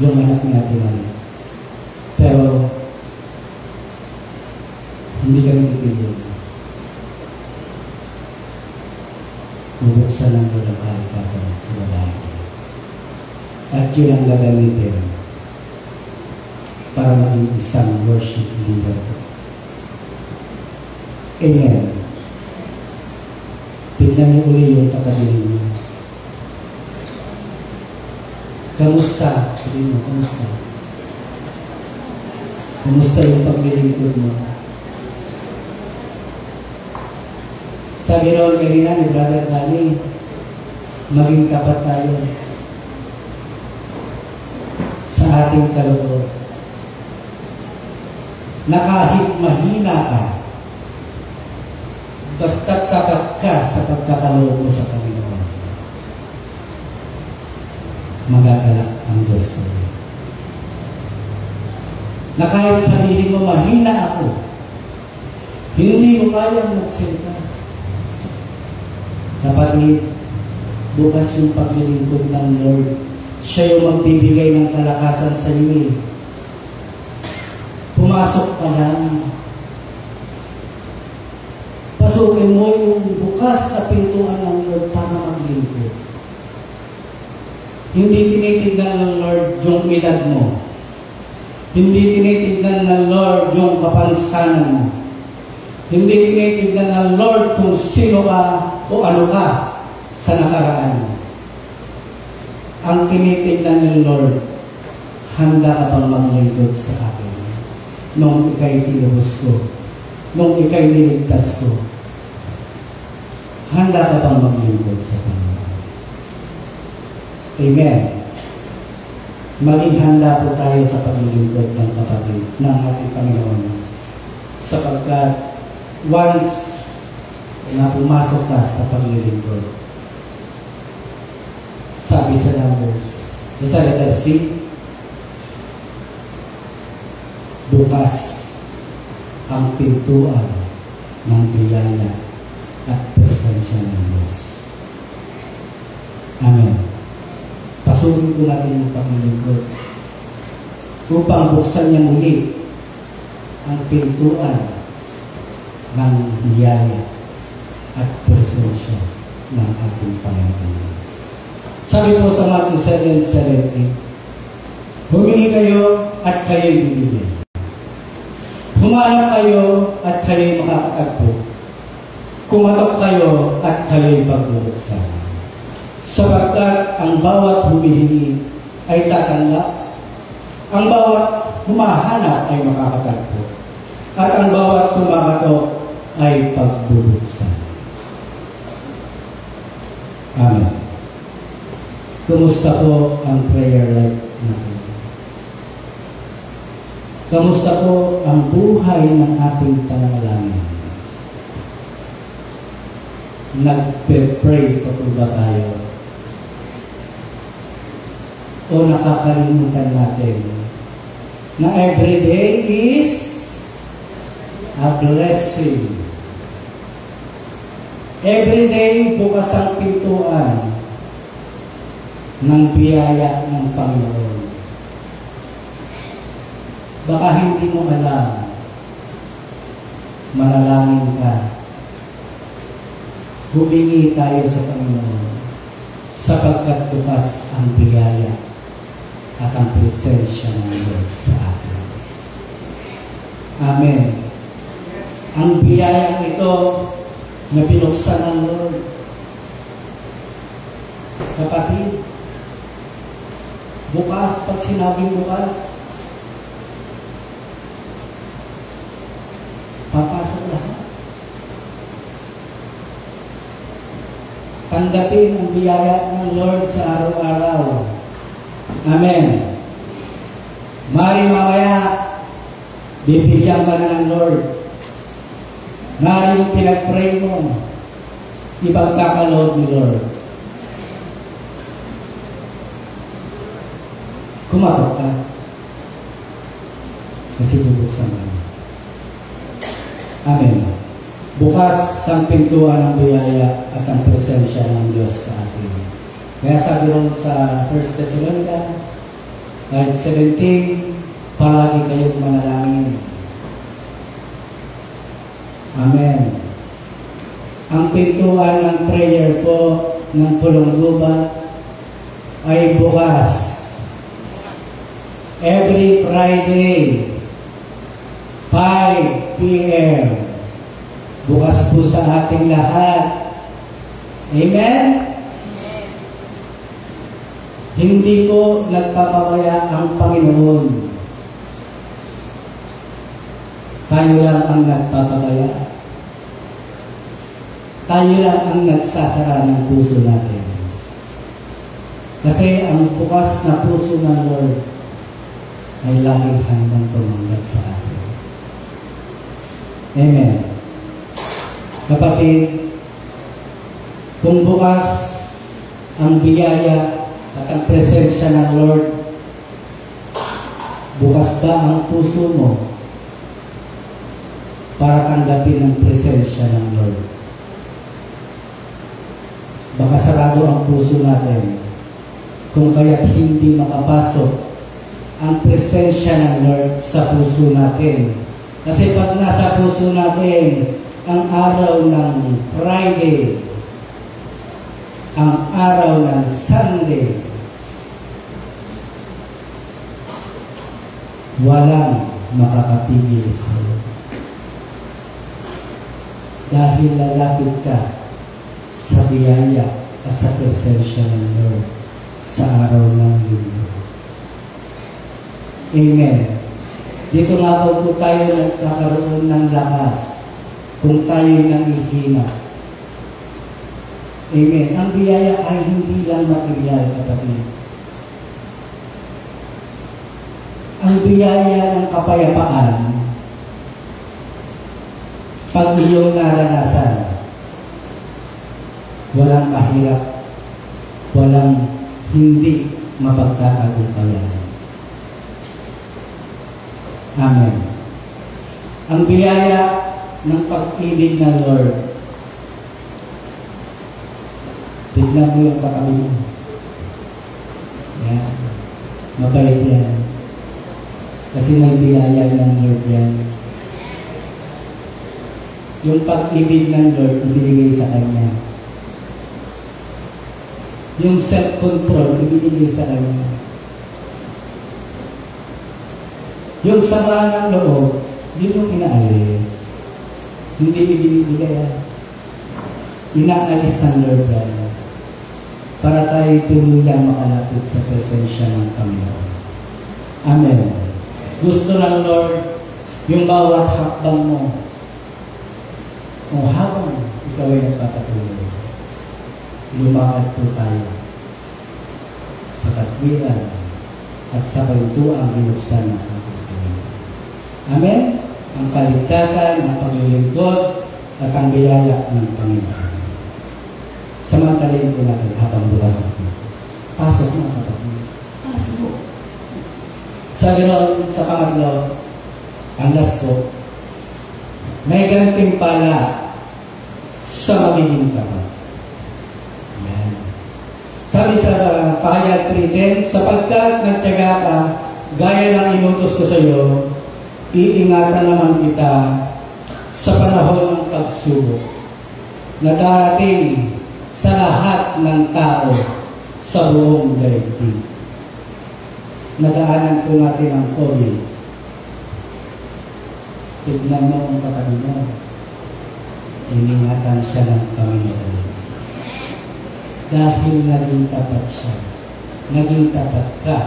Yung anak ni Ate Marie. Pero hindi kami titigil. Bubuksan ng Lord ang kalikasan sa babae. At yun ang gagamitin para maging isang worship leader. Amen. Tignan niyo uli yung pagkabiling niyo. Kamusta? Sabihin mo, kamusta? Kamusta yung paglilingkod mo? Sabi noon kanina ni Brother Danny, maging tapat tayo sa ating kaloob. Na kahit mahina ka, basta't tapat ka sa pagkakaloob mo sa Panginoon, magagalak ang Diyos sa iyo. Na kahit sabihin mo, mahina ako, hindi mo kayang magsalita. Kapag bukas yung paglilingkod ng Lord, siya yung magbibigay ng kalakasan sa iyo. Pumasok ka lang. Pasukin mo yung bukas na pintuan ng Lord para maglingkod. Hindi tinitignan ng Lord yung edad mo. Hindi tinitignan ng Lord yung kapansanan mo. Hindi tinitignan ng Lord kung sino ka o ano ka sa nakaraan. Ang tinitignan ng Lord, handa ka bang maglingkod sa akin? Nung ika'y tinubos ko, nung ika'y niligtas ko, handa ka bang maglingkod sa Kanya? Amen. Maging handa po tayo sa paglilingkod ng kapatid ng ating Panginoon. Sapagkat once na pumasok ka sa paglilingkod, sabi sa Numbers, sa letter C, bukas ang pintuan ng biyaya at presensya ng Diyos. Amen. Pasukin ko natin yung paglilingkod upang buksan niya muli ang pintuan ng biyaya at presensya ng ating Panginoon. Sabi po sa Matthew 7:17, humingi kayo at kayo'y bibigyan. Humanap kayo at kayo'y makakatagpo. Kumatok kayo at kayo'y pagbubuksan. Sapagkat ang bawat humihingi ay tatanggap, ang bawat humahanap ay makakatagpo, at ang bawat kumakatok ay pagbubuksan. Amen. Kumusta po ang prayer life natin? Kamusta po ang buhay ng ating pananalangin? Nagpe-pray pa po ba tayo? O nakakalimutan natin na every day is a blessing. Every day bukas ang pintuan ng biyaya ng Panginoon. Baka hindi mo alam, manalangin ka. Humingi tayo sa Panginoon sapagkat bukas ang biyaya at ang presensya ng Lord sa atin. Amen. Ang biyaya ito na binuksan ng Lord. Kapatid, bukas, pag sinabing bukas, papasok lahat. Tanggapin ang biyaya ng Lord sa araw-araw. Amen. Mari mamaya, bibigyan ka na ng Lord. Mari yung pinag-pray mo, ipagkakaloob ni Lord. Kumatok ka. Kasi bubuksan ka. Amen. Bukas ang pintuan ng biyaya at ang presensya ng Diyos sa atin. Kaya sabi ron sa 1 Thessalonians 17, palagi kayong manalangin. Amen. Ang pintuan ng prayer po ng Pulong Gubat ay bukas. Every Friday, 5 p.m. Bukas po sa ating lahat. Amen? Hindi po nagpapabaya ang Panginoon. Tayo lang ang nagpapabaya. Tayo lang ang nagsasara ng puso natin. Kasi ang bukas na puso ng Lord ay laging handang tumanggap sa atin. Amen. Kapatid, kung bukas ang biyaya at ang presensya ng Lord, bukas ba ang puso mo para tanggapin ang presensya ng Lord? Baka sarado ang puso natin kung kaya't hindi makapasok ang presensya ng Lord sa puso natin. Kasi pag nasa puso natin ang araw ng Friday, ang araw ng Sunday, walang makakapigil sa'yo. Dahil lalapit ka sa biyaya at sa presensya ng Lord sa araw ng linggo. Amen. Dito nga po tayo nagkakaroon ng lakas kung tayo'y nangihina. Amen. Ang biyaya ay hindi lang material, kapatid. Ang biyaya ng kapayapaan, pag iyong naranasan, walang mahirap, walang hindi mapagkakagumpayan. Amen. Ang biyaya ng pag-ibig ng Lord, tignan mo yung katabi mo. Yan. Mabait yan. Kasi may biyaya ng Lord yan. Yung pag-ibig ng Lord, ibinigay sa Kanya. Yung self-control, ibinigay sa Kanya. Yung sama ng loob, hindi mo inaalis. Hindi ibinibigay yan. Inaalis ng Lord yan. Para tayo tuluyang makalapit sa presensya ng Panginoon. Amen. Gusto ng Lord yung bawat hakbang mo. O habang ikaw ay nagpapatuloy, lumakad po tayo sa katwiran at sa pintuang binuksan ng Panginoon. Amen? Ang kaligtasan, ang paglilingkod, at ang biyaya ng Panginoon. Samantalayin po natin habang bukas natin. Pasok mo, kapatid. Pasok mo. Sa ganoon, sa pangatlo, ang last ko, may gantimpala sa magiging tapat. Amen. Sabi sa Pahayag 3:10, sapagkat nagtiyaga ka, gaya ng inutos ko sa iyo, iingatan naman kita sa panahon ng pagsubok na darating sa lahat ng tao sa buong daigdig. Nadaanan po natin ang COVID. Tignan mo ang katabi mo. Iningatan siya ng Panginoon. Dahil naging tapat siya. Naging tapat ka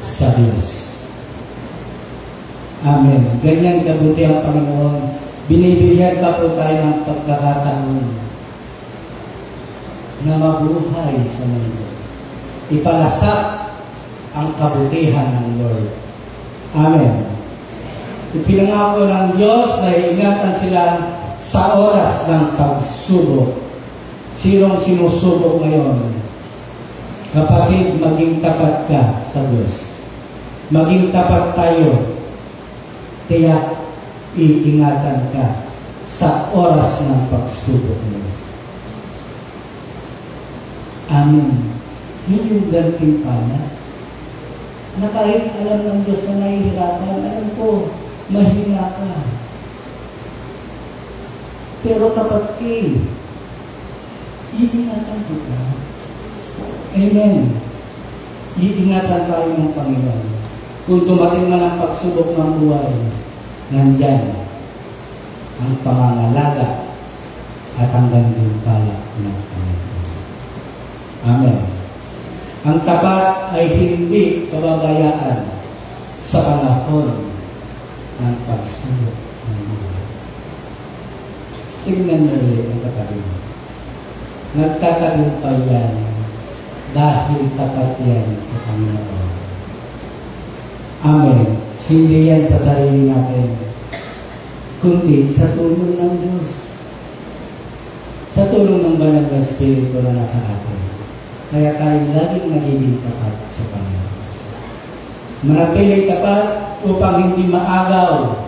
sa Diyos. Amen. Ganyan kabuti ang Panginoon. Binibigyan pa po tayo ng pagkakataon na mabuhay sa mundo. Ipalasap ang kabutihan ng Lord. Amen. Ipinangako ng Diyos na iingatan sila sa oras ng pagsubok. Sinong sinusubok ngayon? Kapatid, maging tapat ka sa Diyos. Maging tapat tayo. Tiyak, iingatan ka sa oras ng pagsubok mo. Amen. Yun yung gantimpala. Na kahit alam ng Diyos na nahihirapan, alam ko, mahina ka. Pero kapag iingatan kita. Amen. Iingatan tayo ng Panginoon. Kung tumating man ang pagsubok ng buhay, nandyan ang pangangalaga at ang gantimpala ng Panginoon. Amen. Ang tapat ay hindi kababayaan sa panahon ng pagsubok ng buhay. Tingnan mo ulit ang katabi mo. Nagtatagumpay yan dahil tapat yan sa Panginoon. Amen. Hindi yan sa sarili natin, kundi sa tulong ng Diyos. Sa tulong ng Banal na Espiritu na nasa atin. Kaya tayo laging nagiging tapat sa Panginoon. Manatiling tapat upang hindi maagaw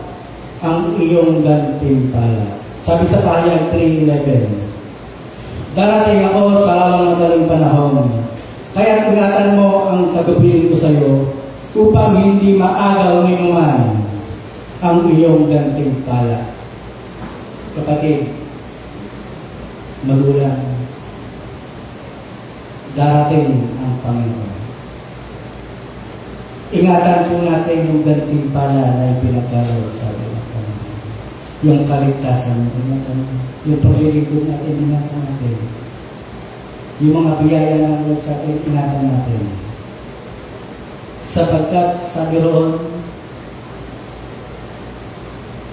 ang iyong gantimpala. Sabi sa Pahayag 3:11, darating ako sa lalong madaling panahon, kaya ingatan mo ang tagubilin ko sa iyo upang hindi maagaw ni naman ang iyong gantimpala. Kapatid, magulang, darating ang Panginoon. ingatan po natin yung gantimpala na ipinagkaloob sa atin. Yung kaligtasan, ingatan. Yung paglilingkod natin, ingatan natin. Yung mga biyaya ng Lord sa atin, ingatan natin. Sapagkat, sabi roon,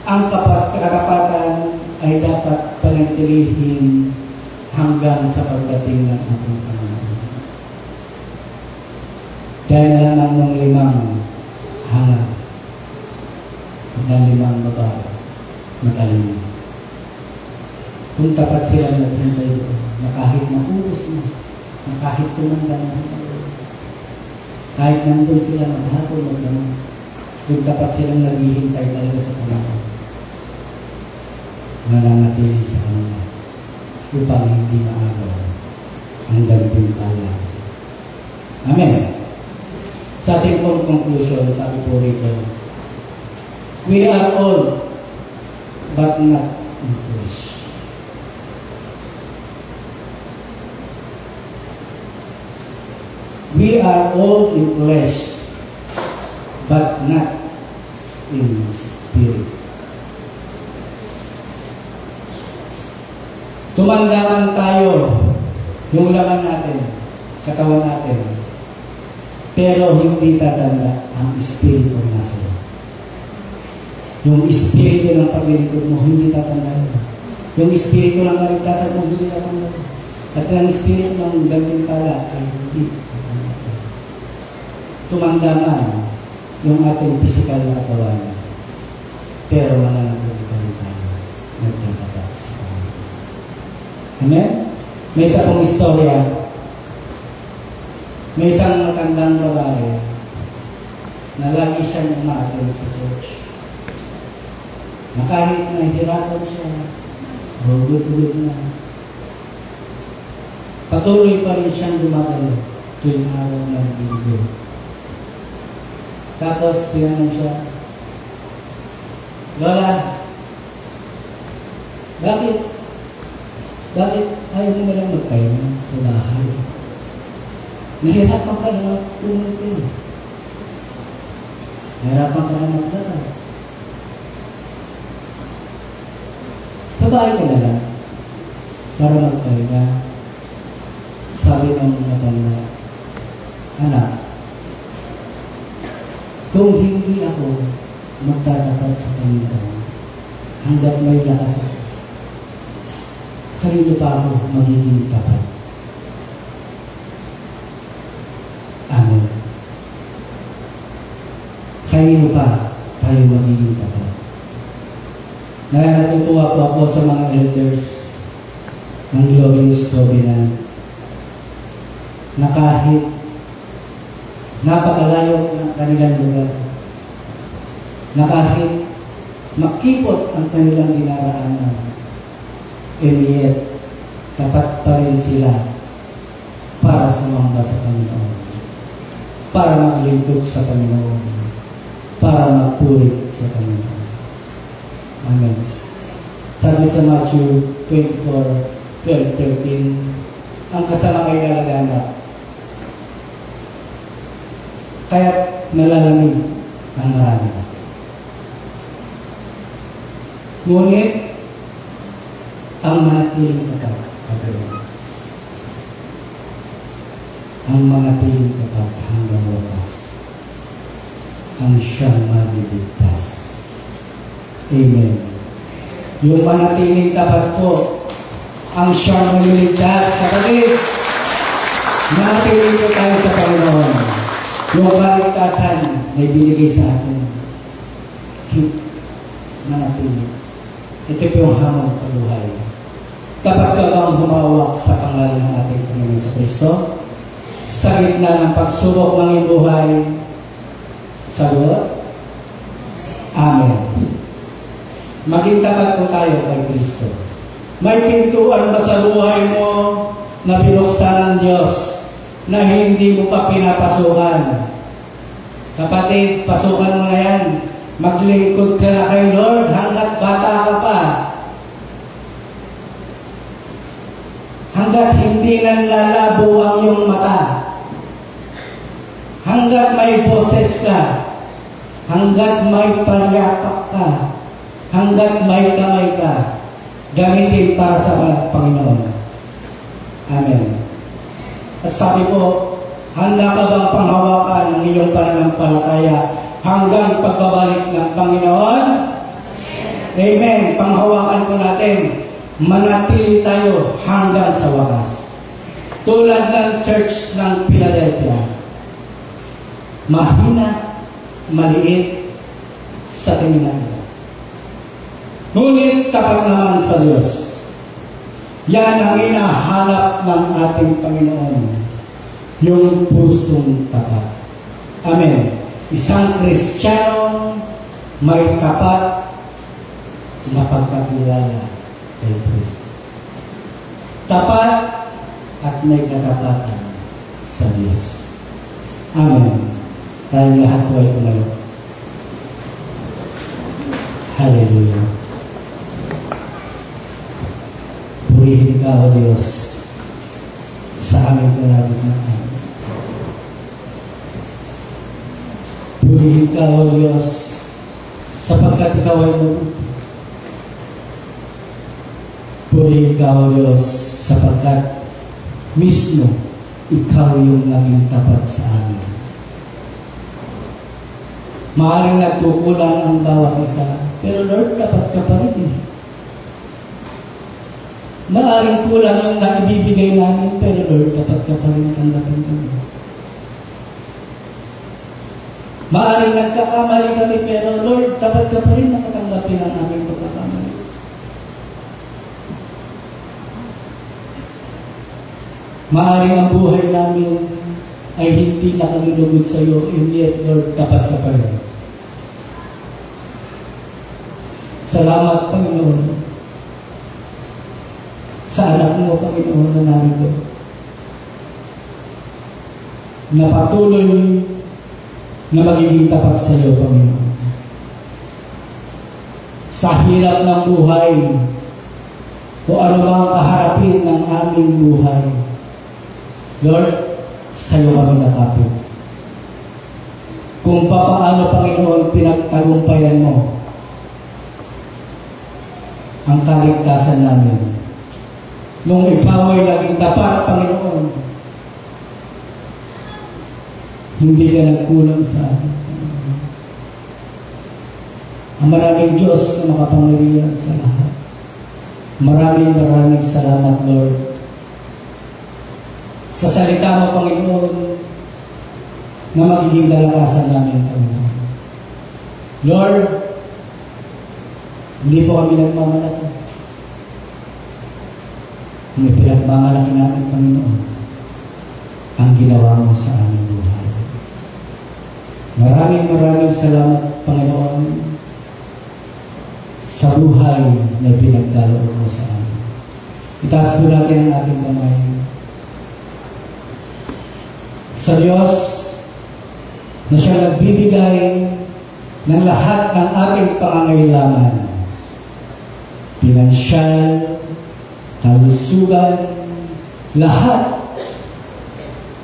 ang katapatan ay dapat panatilihin hanggang sa pagdating ng ating Panginoon. Dahil na lang ng 5 hangad ng 5 babae matalino. Kung tapat sila naghintay na kahit naubos na, na kahit tumanda na sila, kahit nandun sila maghapon magdamag, kung tapat silang naghihintay talaga sa Panginoon, mananatili sa kanila upang hindi maagaw ang gantimpala. Amen. Sa ating pong conclusion, sabi po rito, we are all but not in flesh. We are all in flesh but not in spirit. Tumanda tayo yung laman natin, katawan natin, pero hindi tatanda ang espiritu na sila. Yung espiritu ng paglilingkod mo, hindi tatanda. Yung espiritu ng kaligtasan mo, hindi tatanda. At ang espiritu ng gantimpala ay hindi tatanda. Tumanda man yung ating physical na katawan, pero mananatili tayo nagtatapos. Amen? May isa pong istorya. May isang matandang babae na lagi siyang umaattend sa church. Na kahit nahihirapan siya, hugod-hugod na, patuloy pa rin siyang dumadalo tuwing araw ng linggo. Tapos, tinanong siya, Lola, bakit ayaw mo na lang magpahinga sa bahay? Nahirapan ka na pumunta. Nahirapan ka na magdala. Sa bahay ka na lang para magpahinga. Sabi ng matanda, anak, kung hindi ako magtatapat sa Panginoon hanggat may lakas ako, kanino pa ako magiging tapat? Amen. Kanino pa tayo magiging tapat? Natutuwa po ako sa mga elders ng Glorious Covenant na kahit napakalayo ng kanilang lugar, na kahit makipot ang kanilang dinaraanan, and yet, tapat pa rin sila para sumamba sa Panginoon, para maglingkod sa Panginoon, para magpurit sa Panginoon. Amen. Sabi sa Matthew 24:12-13, ang kasama ay nalaganap, kaya't nalalamig ang marami. Ngunit, ang manatiling tapat, ang manatiling tapat hanggang wakas, ang siyang maliligtas. Amen. Yung manatiling tapat po, ang siyang maliligtas. Kapatid, manatiling po tayo sa Panginoon. Yung kaligtasan na ibinigay sa atin, manatiling. Ito po yung hamon sa buhay. Dapat ka bang humawak sa pangalan ng ating Panginoon sa Kristo? Sa gitna ng pagsubok ng iyong buhay, sagot? Amen. Maging tapat po tayo kay Kristo. May pintuan ba sa buhay mo na binuksan ng Diyos na hindi mo pa pinapasukan? Kapatid, pasukan mo na yan. Maglingkod ka na kay Lord hanggat bata ka pa. Hanggat hindi nanlalabo ang iyong mata. hanggat may boses ka, hanggat may palyakap ka, hanggat may kamay ka, gamitin para sa Panginoon. Amen. At sabi ko, handa ka bang panghawakan ng iyong pananampalataya hanggang pagbabalik ng Panginoon? Amen. Panghawakan po natin. Manatili tayo hanggang sa wakas. Tulad ng Church ng Philadelphia. Mahina, maliit sa tingin natin. Ngunit tapat naman sa Diyos. Yan ang hinahanap ng ating Panginoon. Yung pusong tapat. Amen. Isang Kristiyano may tapat na pagkakilala kay Kristo. Tapat at may katapatan sa Diyos. Amen. Tayong lahat po ay tumayo. Hallelujah. Purihin ka, O Diyos, sa aming kalagitnaan. Purihin ka, O Diyos, sapagkat ikaw ay mabuti. Purihin ka, O Diyos, sapagkat mismo ikaw yung naging tapat sa amin. Maaaring nagkukulang ang bawat isa, pero Lord, tapat ka pa rin. Maaaring kulang ang naibibigay namin, pero Lord, tapat ka pa rin tanggapin kami. Maaaring nagkakamali kami, pero Lord, tapat ka pa rin nakatanggapin ang aming pagkakamali. Maaaring ang buhay namin ay hindi nakalulugod sa iyo, and yet, Lord, tapat ka pa rin. Salamat, Panginoon, sa anak mo, Panginoon, na narito. Na patuloy na magiging tapat sa iyo, Panginoon. Sa hirap ng buhay, o ano bang kaharapin ng aming buhay, Lord, sa iyo kami nakapit. Kung papaano, Panginoon, pinagtagumpayan mo ang kaligtasan namin. Nung ikaw ay naging tapat, Panginoon, hindi ka nagkulang sa amin. Ang maraming Diyos na makapangyarihan sa lahat. Maraming salamat, Lord. Sa salita mo, Panginoon, na magiging kalakasan namin, Panginoon. Lord, hindi po kami nagmamalaki. May pinagmamalaki namin, Panginoon, ang ginawa mo sa aming buhay. Maraming salamat, Panginoon, sa buhay na pinagkaloob mo sa amin. Itaas po natin ang ating kamay. Sa Diyos na siya nagbibigay ng lahat ng ating pangangailangan. Pinansyal, kalusugan, lahat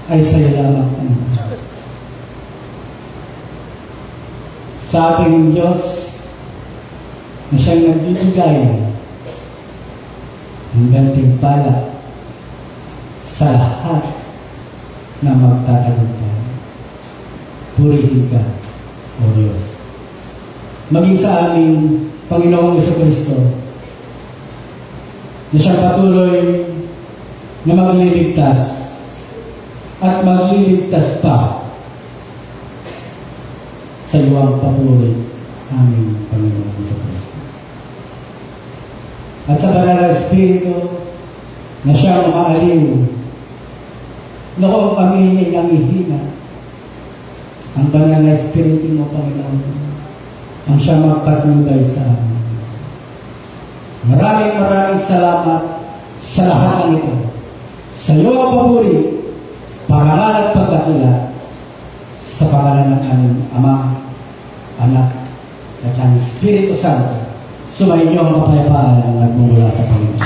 ay sa iyo lamang. Sa ating Diyos na siyang nagbibigay ng gantimpala sa lahat na magtatagumpay. Purihin ka, O Diyos. Maging sa aming Panginoong Jesucristo na siyang patuloy na magliligtas at magliligtas pa sa iyo ang papuri aming Panginoong Jesucristo. At sa banal na Espiritu na siyang maaliw na kung kami ay namihina, ang banal na Espiritu mo, Panginoon, ang siyang magpatnubay sa amin. Maraming salamat sa lahat ng ito. Sa iyo ang papuri, parangal at pagkatula sa pangalan ng aming Ama, Anak, at ang Espiritu Santo. Sumayin niyo ang kapayapaan na nagmumula sa Panginoon.